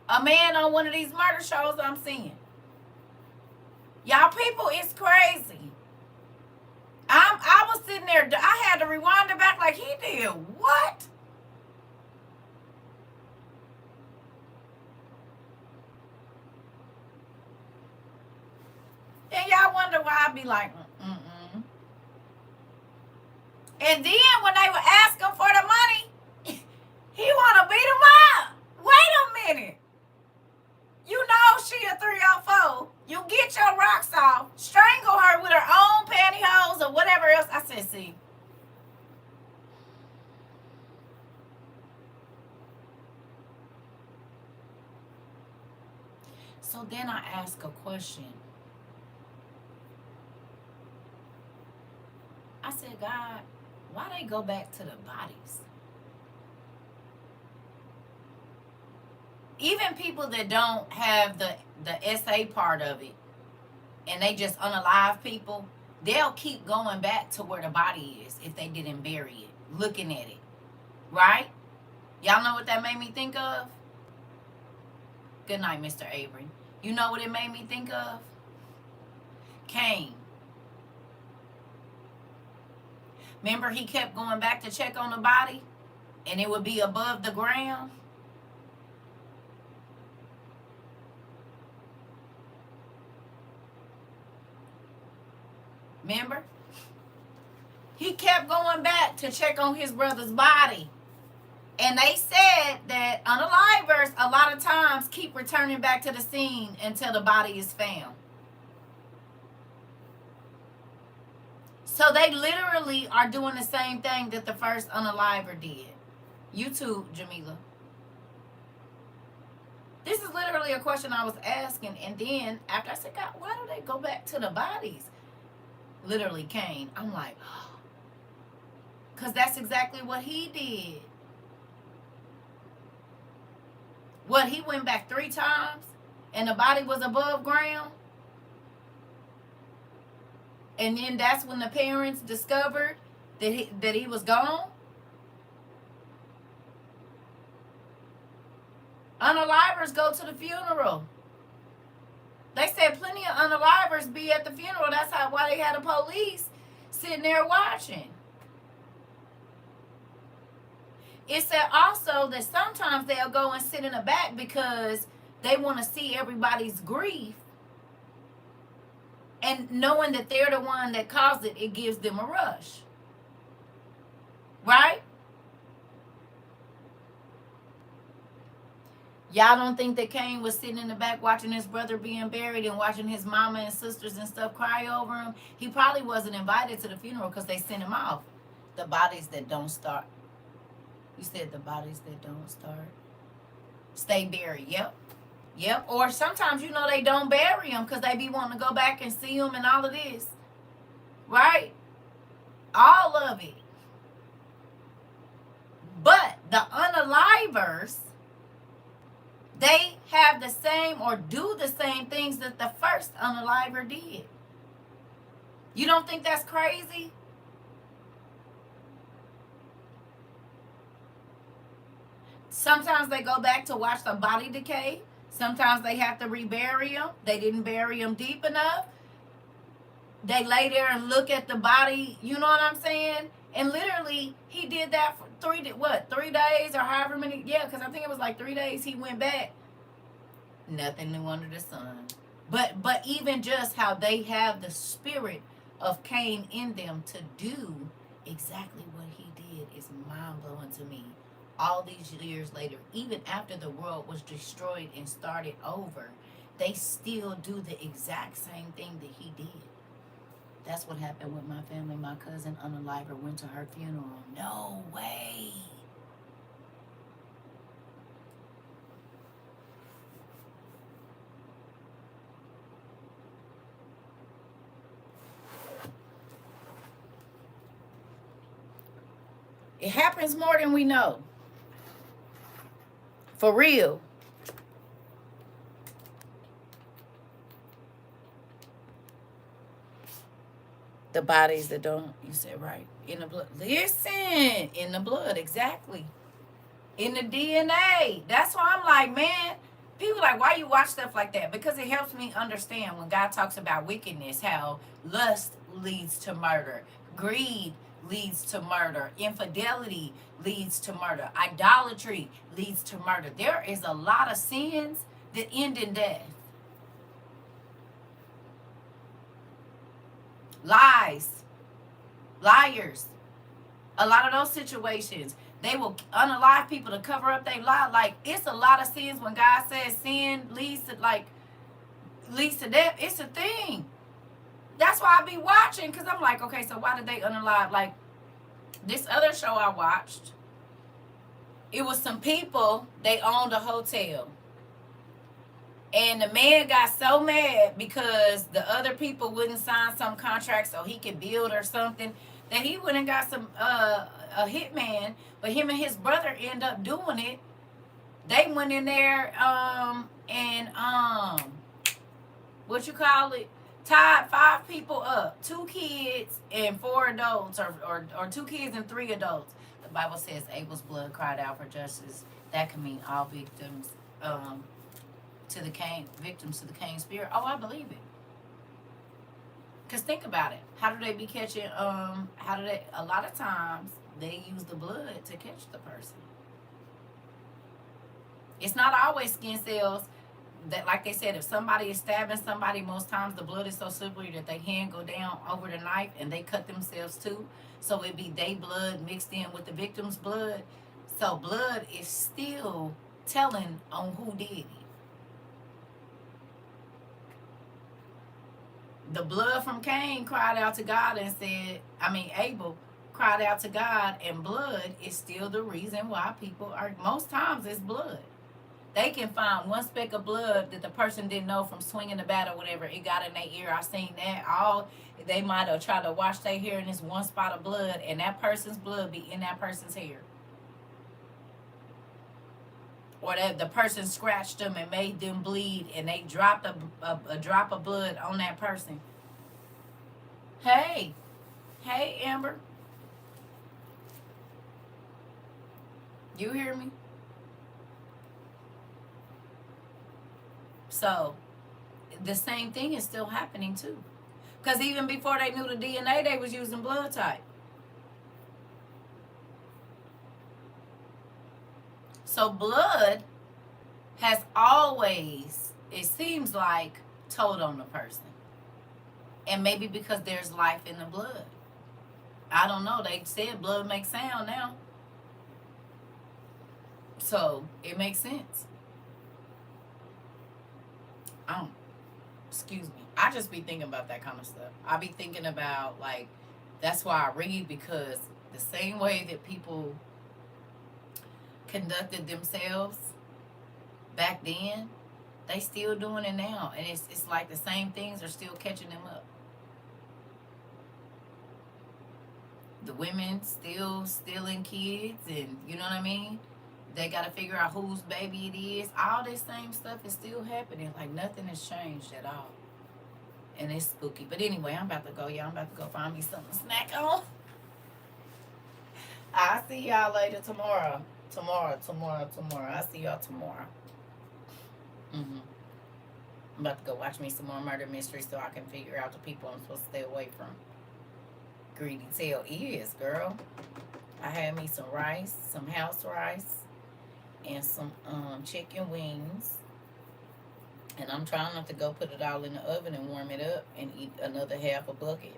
A man on one of these murder shows I'm seeing. Y'all people, it's crazy. I was sitting there, I had to rewind it back like he did. What? And y'all wonder why I be like, mm-mm. And then when they would ask him for the money, he want to beat him up. Wait a minute. You know she a 304. You get your rocks off, strangle her with her own pantyhose or whatever else. I said, see. So then I ask a question. I said, God, why they go back to the bodies? Even people that don't have the SA part of it, and they just unalive people, they'll keep going back to where the body is if they didn't bury it, looking at it, right? Y'all know what that made me think of? Good night, Mr. Avery. You know what it made me think of? Cain. Remember he kept going back to check on the body, and it would be above the ground? Remember? He kept going back to check on his brother's body. And they said that unalivers a lot of times keep returning back to the scene until the body is found. So they literally are doing the same thing that the first unaliver did. You too, Jamila. This is literally a question I was asking. And then after I said, God, why do they go back to the bodies? Literally Cain. I'm like, oh, because that's exactly what he did. What, he went back 3 times and the body was above ground? And then that's when the parents discovered that he was gone? Unalivers go to the funeral. They said plenty of unalivers be at the funeral. That's why they had the police sitting there watching. It said also that sometimes they'll go and sit in the back because they want to see everybody's grief. And knowing that they're the one that caused it, it gives them a rush. Right? Y'all don't think that Cain was sitting in the back watching his brother being buried and watching his mama and sisters and stuff cry over him? He probably wasn't invited to the funeral because they sent him off. The bodies that don't start. You said the bodies that don't start stay buried. Yep. Yep. Or sometimes, they don't bury them because they be wanting to go back and see them and all of this. Right? All of it. But the unalivers, they have the same or do the same things that the first unaliver did. You don't think that's crazy? Sometimes they go back to watch the body decay. Sometimes they have to rebury them. They didn't bury them deep enough. They lay there and look at the body, you know what I'm saying? And literally, he did that for 3 days or however many, yeah, because I think it was like 3 days he went back. Nothing new under the sun. But even just how they have the spirit of Cain in them to do exactly what he did is mind-blowing to me. All these years later, even after the world was destroyed and started over, they still do the exact same thing that he did. That's what happened with my family. My cousin unaliver went to her funeral. No way. It happens more than we know. For real. The bodies that don't, you said right, in the blood. Listen, in the blood, exactly. In the DNA. That's why I'm like, man, people like, why you watch stuff like that? Because it helps me understand when God talks about wickedness, how lust leads to murder, greed leads to murder, infidelity leads to murder, idolatry leads to murder. There is a lot of sins that end in death. Lies, liars, a lot of those situations, they will unalive people to cover up their lie. Like, it's a lot of sins when God says sin leads to death. It's a thing. That's why I be watching, because I'm like, okay, so why did they unalive? Like, this other show I watched, it was some people, they owned a hotel. And the man got so mad because the other people wouldn't sign some contract so he could build or something, that he went and got some a hitman, but him and his brother end up doing it. They went in there and what you call it, tied 5 people up, 2 kids and 4 adults, or 2 kids and 3 adults. The Bible says Abel's blood cried out for justice. That can mean all victims to the Cain spirit. Oh, I believe it. Because think about it. How do they be catching, a lot of times they use the blood to catch the person. It's not always skin cells. That, like they said, if somebody is stabbing somebody, most times the blood is so slippery that their hand go down over the knife and they cut themselves too. So it be their blood mixed in with the victim's blood. So blood is still telling on who did it. The blood from Cain cried out to God and said, Abel cried out to God, and blood is still the reason why people are, most times it's blood. They can find one speck of blood that the person didn't know from swinging the bat or whatever. It got in their ear. I seen that. They might have tried to wash their hair in this one spot of blood, and that person's blood be in that person's hair. Or that the person scratched them and made them bleed, and they dropped a drop of blood on that person. Hey, Amber. You hear me? So the same thing is still happening too. Because even before they knew the DNA, they was using blood type. So blood has always, it seems like, told on the person. And maybe because there's life in the blood. I don't know. They said blood makes sound now. So it makes sense. Um, excuse me. I just be thinking about that kind of stuff. I be thinking about like that's why I read because the same way that people conducted themselves back then, they still doing it now, and it's like the same things are still catching them up. The women still stealing kids, and you know what I mean. They got to figure out whose baby it is. All this same stuff is still happening. Like nothing has changed at all, and it's spooky. But anyway, I'm about to go. Yeah, I'm about to go find me something to snack on. I'll see y'all later tomorrow. Tomorrow. I'll see y'all tomorrow. Mm-hmm. I'm about to go watch me some more murder mysteries so I can figure out the people I'm supposed to stay away from. Greedy tail is, girl. I had me some rice, some house rice, and some chicken wings. And I'm trying not to go put it all in the oven and warm it up and eat another half a bucket.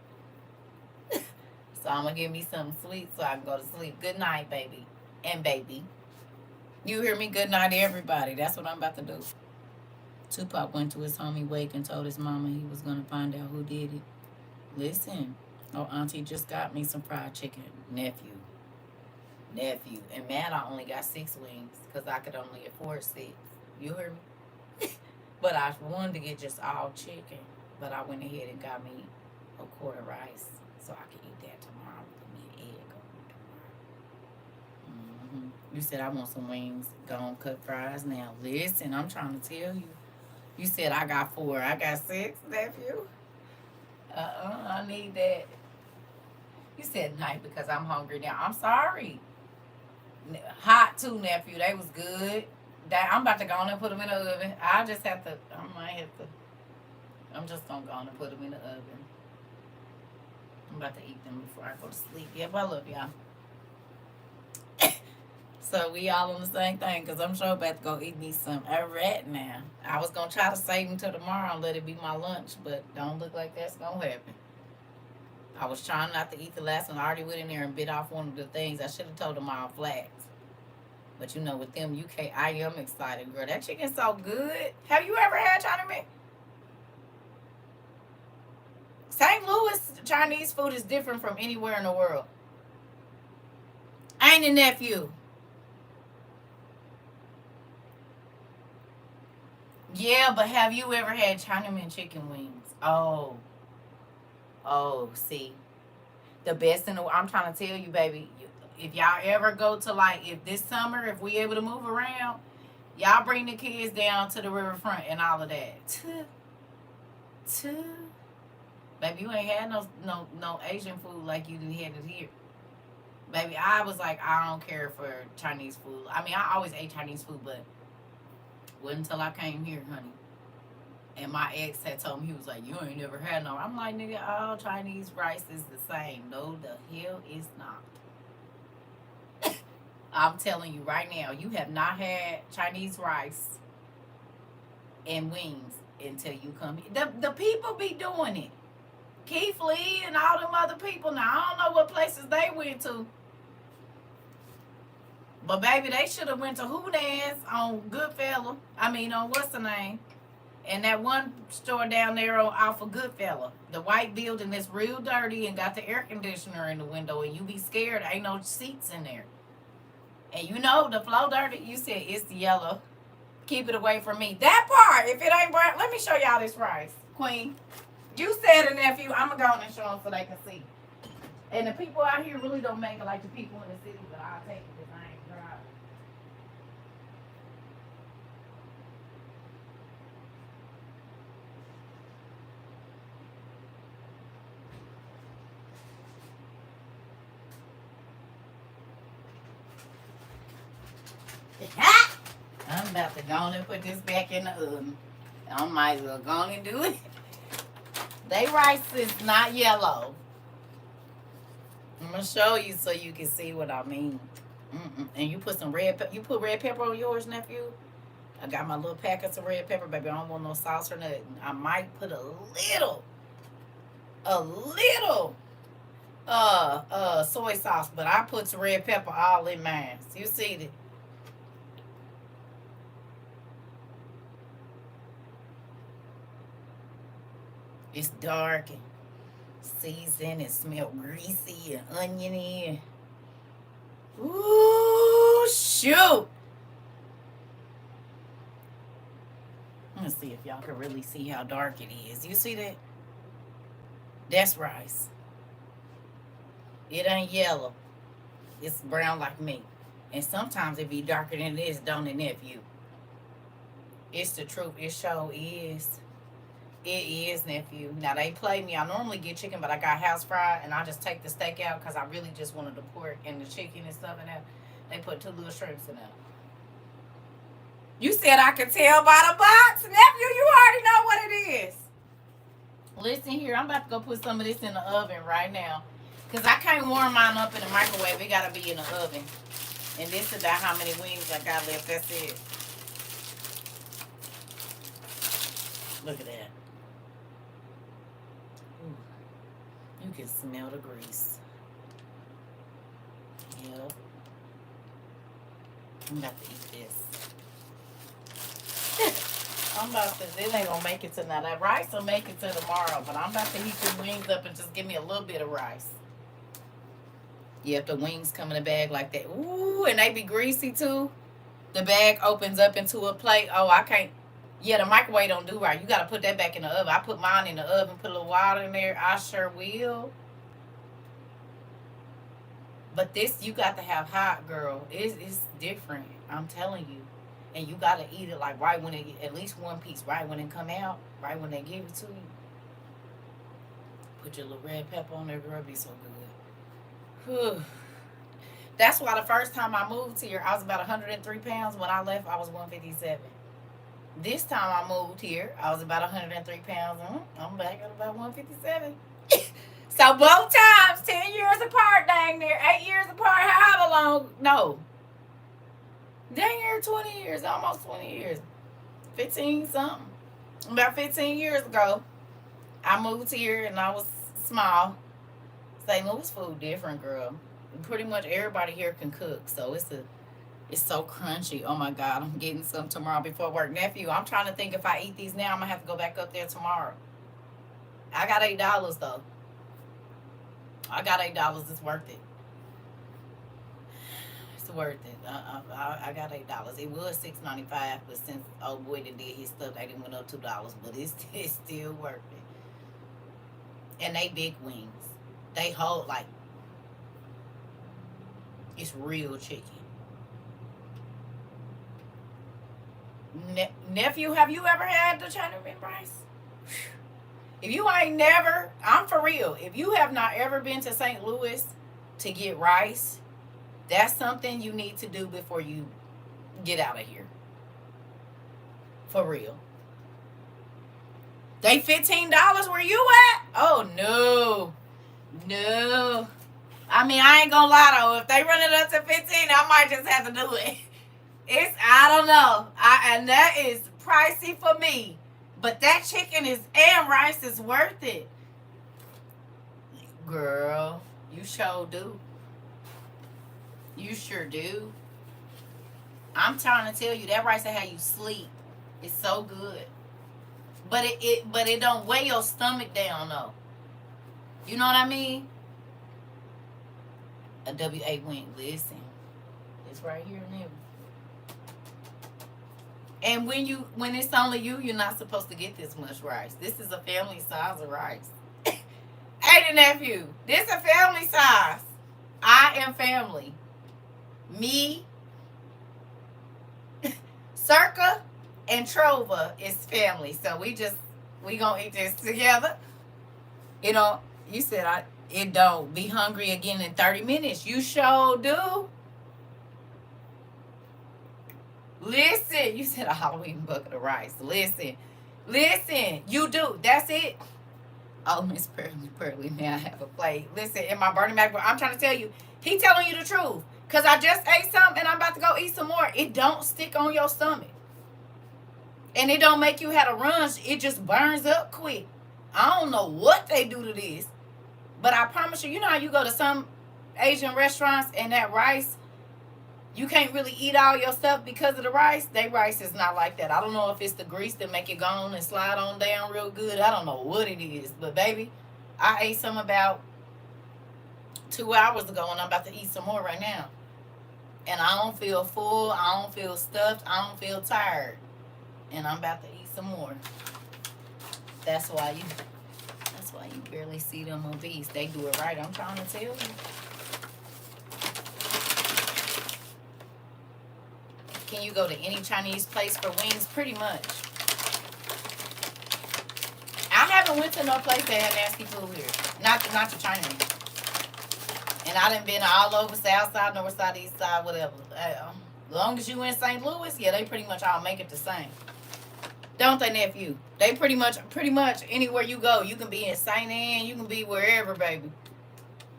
So I'm going to give me something sweet so I can go to sleep. Good night, baby. And baby. You hear me? Good night, everybody. That's what I'm about to do. Tupac went to his homie wake and told his mama he was going to find out who did it. Listen. Oh, auntie just got me some fried chicken. Nephew. And man, I only got 6 wings because I could only afford 6. You hear me? But I wanted to get just all chicken. But I went ahead and got me a quart of rice so I could eat that tomorrow. Put me an egg on tomorrow. You said I want some wings. Gone cut fries now. Listen, I'm trying to tell you. You said I got 4. I got 6, nephew. I need that. You said night because I'm hungry now. I'm sorry. Hot too, nephew. They was good. I'm about to go on and put them in the oven. I just have to. I'm just gonna go on and put them in the oven. I'm about to eat them before I go to sleep. Yep, I love y'all. So we all on the same thing because I'm sure about to go eat me some rat now. I was gonna try to save them till tomorrow and let it be my lunch, but don't look like that's gonna happen. I was trying not to eat the last one. I already went in there and bit off one of the things. I should have told them all flat. But you know, with them, you can't. I am excited, girl. That chicken's so good. Have you ever had Chinese? St. Louis Chinese food is different from anywhere in the world. Ain't it, nephew? Yeah, but have you ever had Chinaman chicken wings? See. The best in the world. I'm trying to tell you, baby. If y'all ever go to if this summer, if we able to move around, y'all bring the kids down to the riverfront and all of that. Baby, you ain't had no Asian food like you done had it here. Baby, I was like, I don't care for Chinese food. I mean, I always ate Chinese food, but wasn't until I came here, honey. And my ex had told me, he was like, you ain't never had no. I'm like, nigga, all Chinese rice is the same. No, the hell is not. I'm telling you right now, you have not had Chinese rice and wings until you come here. The people be doing it. Keith Lee and all them other people. Now, I don't know what places they went to. But, baby, they should have went to Houdans on Goodfella. On what's the name? And that one store down there off of Goodfella. The white building that's real dirty and got the air conditioner in the window. And you be scared. Ain't no seats in there. And you know the floor dirty. You said it's yellow. Keep it away from me. That part, if it ain't brown. Let me show y'all this rice, Queen. You said it, nephew. I'm going to go on and show them so they can see. And the people out here really don't make it like the people in the city. But I'll take it because I ain't driving. I'm about to go on and put this back in the oven. I might as well go on and do it. They rice is not yellow. I'm gonna show you so you can see what I mean. And you put some red pepper. You put red pepper on yours, nephew? I got my little packets of red pepper, baby. I don't want no sauce or nothing. I might put a little soy sauce, but I put some red pepper all in mine. So you see that? It's dark and seasoned and smell greasy and oniony. Ooh, shoot. Let's see if y'all can really see how dark it is. You see that? That's rice. It ain't yellow. It's brown like me. And sometimes it be darker than it is, don't it, nephew? It's the truth. It sure is. It is, nephew. Now, they play me. I normally get chicken, but I got house fried, and I just take the steak out because I really just wanted the pork and the chicken and stuff in there. They put 2 little shrimps in there. You said I could tell by the box. Nephew, you already know what it is. Listen here. I'm about to go put some of this in the oven right now because I can't warm mine up in the microwave. It got to be in the oven. And this is about how many wings I got left. That's it. Look at that. Ooh. You can smell the grease. Yep. I'm about to eat this. I'm about to, this ain't gonna make it tonight. That rice will make it to tomorrow, but I'm about to heat the wings up and just give me a little bit of rice. Yep, the wings come in a bag like that. Ooh, and they be greasy too. The bag opens up into a plate. Oh, I can't. Yeah, the microwave don't do right. You got to put that back in the oven. I put mine in the oven, put a little water in there. I sure will. But this, you got to have hot, girl. It's different. I'm telling you. And you got to eat it like right when it, at least one piece, right when it come out, right when they give it to you. Put your little red pepper on there, girl. It'll be so good. Whew. That's why the first time I moved here, I was about 103 pounds. When I left, I was 157. This time I moved here, I was about 103 pounds. I'm back at about 157. So both times, 10 years apart, dang near, 8 years apart, however long. No. Dang near 20 years, almost 20 years. 15 something. About 15 years ago, I moved here and I was small. St. Louis food different, girl. Pretty much everybody here can cook, so it's so crunchy. Oh my God, I'm getting some tomorrow before work. Nephew, I'm trying to think if I eat these now, I'm gonna have to go back up there tomorrow. I got $8 though. I got $8. It's worth it. It's worth it. I got $8. It was $6.95, but since old boy did his stuff, they didn't went up $2. But it's still worth it. And they big wings. They hold like it's real chicken. Nephew, have you ever had the China mint rice? If you ain't never, I'm for real. If you have not ever been to St. Louis to get rice, that's something you need to do before you get out of here. For real. They $15 where you at? Oh, no. No. I mean, I ain't gonna lie, though. If they run it up to 15, I might just have to do it. I don't know. And that is pricey for me. But that chicken and rice is worth it. Girl, you sure do. You sure do. I'm trying to tell you, that rice will have you sleep. It's so good. But it don't weigh your stomach down, though. You know what I mean? A W8 wing. Listen. It's right here and there. And when it's only you, you're not supposed to get this much rice. This is a family size of rice. Hey, the nephew, this is a family size. I am family. Me, CERCA, and Trova is family. So we gonna eat this together. You know, you said it don't be hungry again in 30 minutes. You sure do. Listen, you said a Halloween bucket of rice. Listen, you do. That's it. Oh, Miss Pearly, may I have a plate? Listen, in my Bernie Mac, I'm trying to tell you, he telling you the truth. Because I just ate some and I'm about to go eat some more. It don't stick on your stomach. And it don't make you have to run. It just burns up quick. I don't know what they do to this. But I promise you, you know how you go to some Asian restaurants and that rice, You can't really eat all your stuff because of the rice. They rice is not like that. I don't know if it's the grease that make it go on and slide on down real good. I don't know what it is. But baby, I ate some about 2 hours ago and I'm about to eat some more right now. And I don't feel full. I don't feel stuffed. I don't feel tired. And I'm about to eat some more. That's why you barely see them obese. They do it right. I'm trying to tell you. Can you go to any Chinese place for wings? Pretty much. I haven't went to no place that had nasty food here. Not the Chinese. And I done been all over South Side, North Side, East Side, whatever. As long as you in St. Louis, yeah, they pretty much all make it the same. Don't they, nephew? They pretty much anywhere you go, you can be in St. Anne, you can be wherever, baby.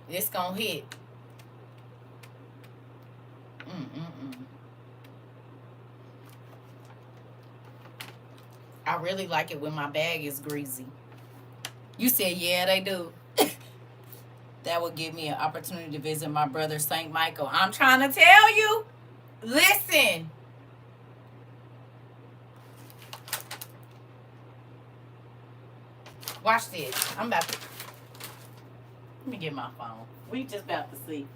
It's gonna hit. I really like it when my bag is greasy. You said, yeah, they do. That would give me an opportunity to visit my brother, St. Michael. I'm trying to tell you. Listen. Watch this. I'm about to. Let me get my phone. We just about to see.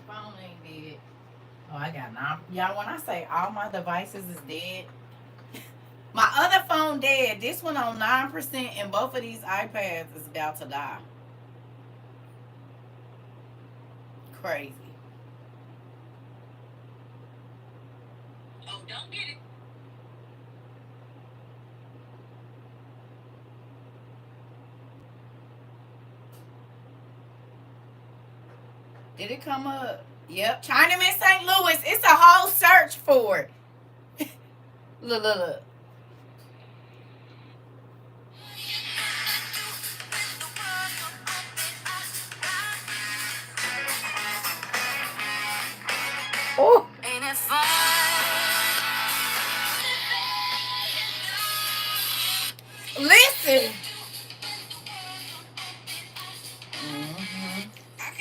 Phone ain't dead. Oh, I got 9. Y'all, when I say all my devices is dead, my other phone dead. This one on 9%, and both of these iPads is about to die. Crazy. Oh, don't get it. Did it come up? Yep. Chinaman St. Louis. It's a whole search for it. Look. Oh. Ain't it fun? Listen. I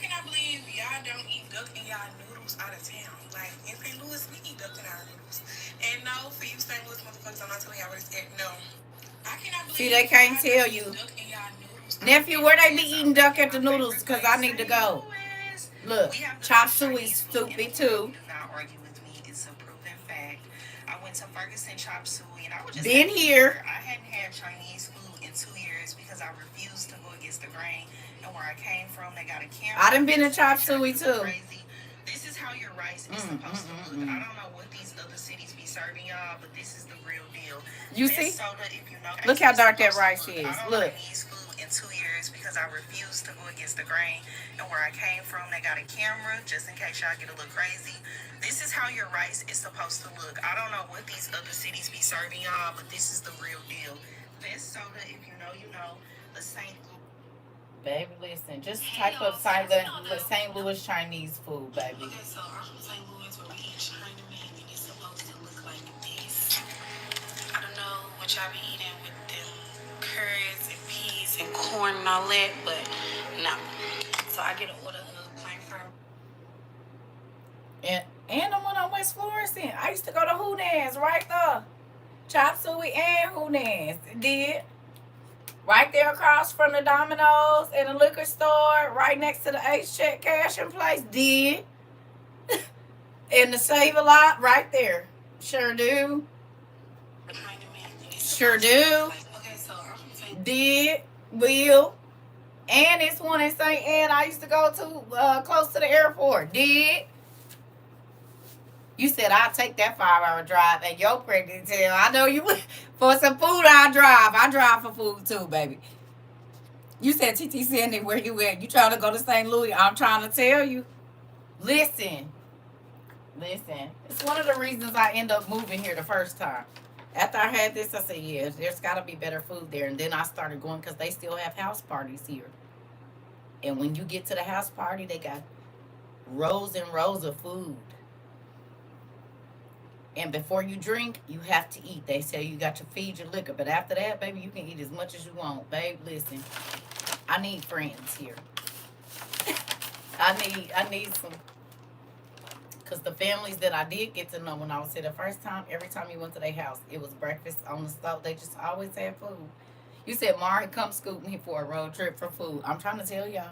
cannot believe y'all don't eat duck in y'all noodles out of town. Like, in St. Louis, we eat duck in our noodles. And no, for you St. Louis motherfuckers, I'm not telling y'all what it's at. No. I cannot believe. See, they can't tell you. Nephew, where they be eating duck at the noodles? Because I need to go. Look, chop suey stupid too. It's a proven fact. I went to Ferguson Chop Suey and I was just been here. I hadn't had Chinese food in 2 years because I refused to go against the grain. And where I came from, they got a camera. I done been to Chop Suey too. Crazy. This is how your rice is supposed to look. I don't know what these other cities be serving y'all, but this is the real deal. You see? Look how dark that rice is. Look. In 2 years because I refused to go against the grain, and where I came from they got a camera just in case y'all get a little crazy. This is how your rice is supposed to look. I don't know what these other cities be serving y'all, but this is the real deal. Best soda, if you know, you know. The St. Louis. Baby, listen, just type up the St. Louis Chinese food, baby. Okay, so I'm from St. Louis where we eat Chinaman and it's supposed to look like this. I don't know what y'all be eating with them curries and peas and corn and all that, but no. So I get an order of plain fry. And the one on West Florissant. I used to go to Hoonan's right there. Chop Suey and Hoonan's. Did. Right there across from the Domino's and the liquor store, right next to the H-Check cashing place. Did. And the Save-A-Lot right there. Sure do. Sure do. Did. Will. And it's one in St. Anne I used to go to close to the airport. Did. You said I'll take that 5-hour drive and your pregnant tail. I know you for some food I drive. I drive for food too, baby. You said TT Sandy, where you at? You trying to go to St. Louis? I'm trying to tell you. Listen. It's one of the reasons I end up moving here the first time. After I had this, I said, yeah, there's got to be better food there. And then I started going because they still have house parties here. And when you get to the house party, they got rows and rows of food. And before you drink, you have to eat. They say you got to feed your liquor. But after that, baby, you can eat as much as you want. Babe, listen, I need friends here. I need some. Because the families that I did get to know when I was here the first time, every time you went to their house, it was breakfast on the stove. They just always had food. You said, Mari, come scoop me for a road trip for food. I'm trying to tell y'all.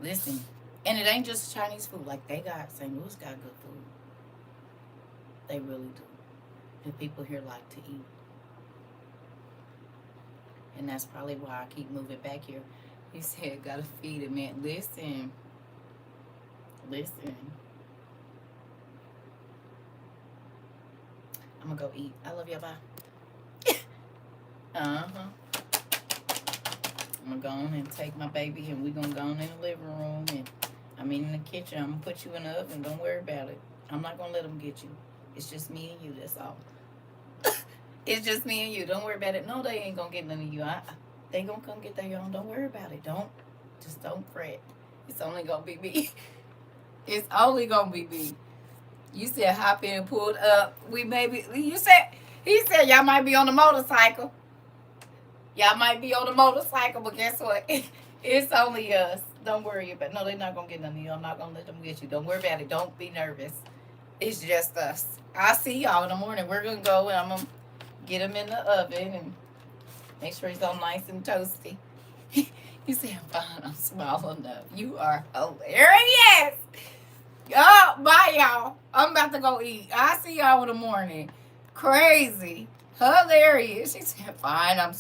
Listen. And it ain't just Chinese food. Like, they got, St. Louis got good food. They really do. And people here like to eat. And that's probably why I keep moving back here. He said, gotta feed it, man. Listen. I'm gonna go eat. I love y'all. Bye. I'm gonna go on and take my baby, and we're gonna go on in the living room, and in the kitchen. I'm gonna put you in the oven. Don't worry about it. I'm not gonna let them get you. It's just me and you. That's all. It's just me and you. Don't worry about it. No, they ain't gonna get none of you. They gonna come get their own. Don't worry about it. Don't fret. It's only gonna be me. It's only gonna be me. You said hop in and pulled up. He said y'all might be on the motorcycle. Y'all might be on the motorcycle, but guess what? It's only us. Don't worry about it. No, they're not gonna get none of you. I'm not gonna let them get you. Don't worry about it. Don't be nervous. It's just us. I'll see y'all in the morning. We're gonna go and I'm gonna get him in the oven and make sure he's all nice and toasty. You say I'm fine. I'm small enough. You are hilarious. Oh, bye, y'all. I'm about to go eat. I'll see y'all in the morning. Crazy. Hilarious. She said, fine. I'm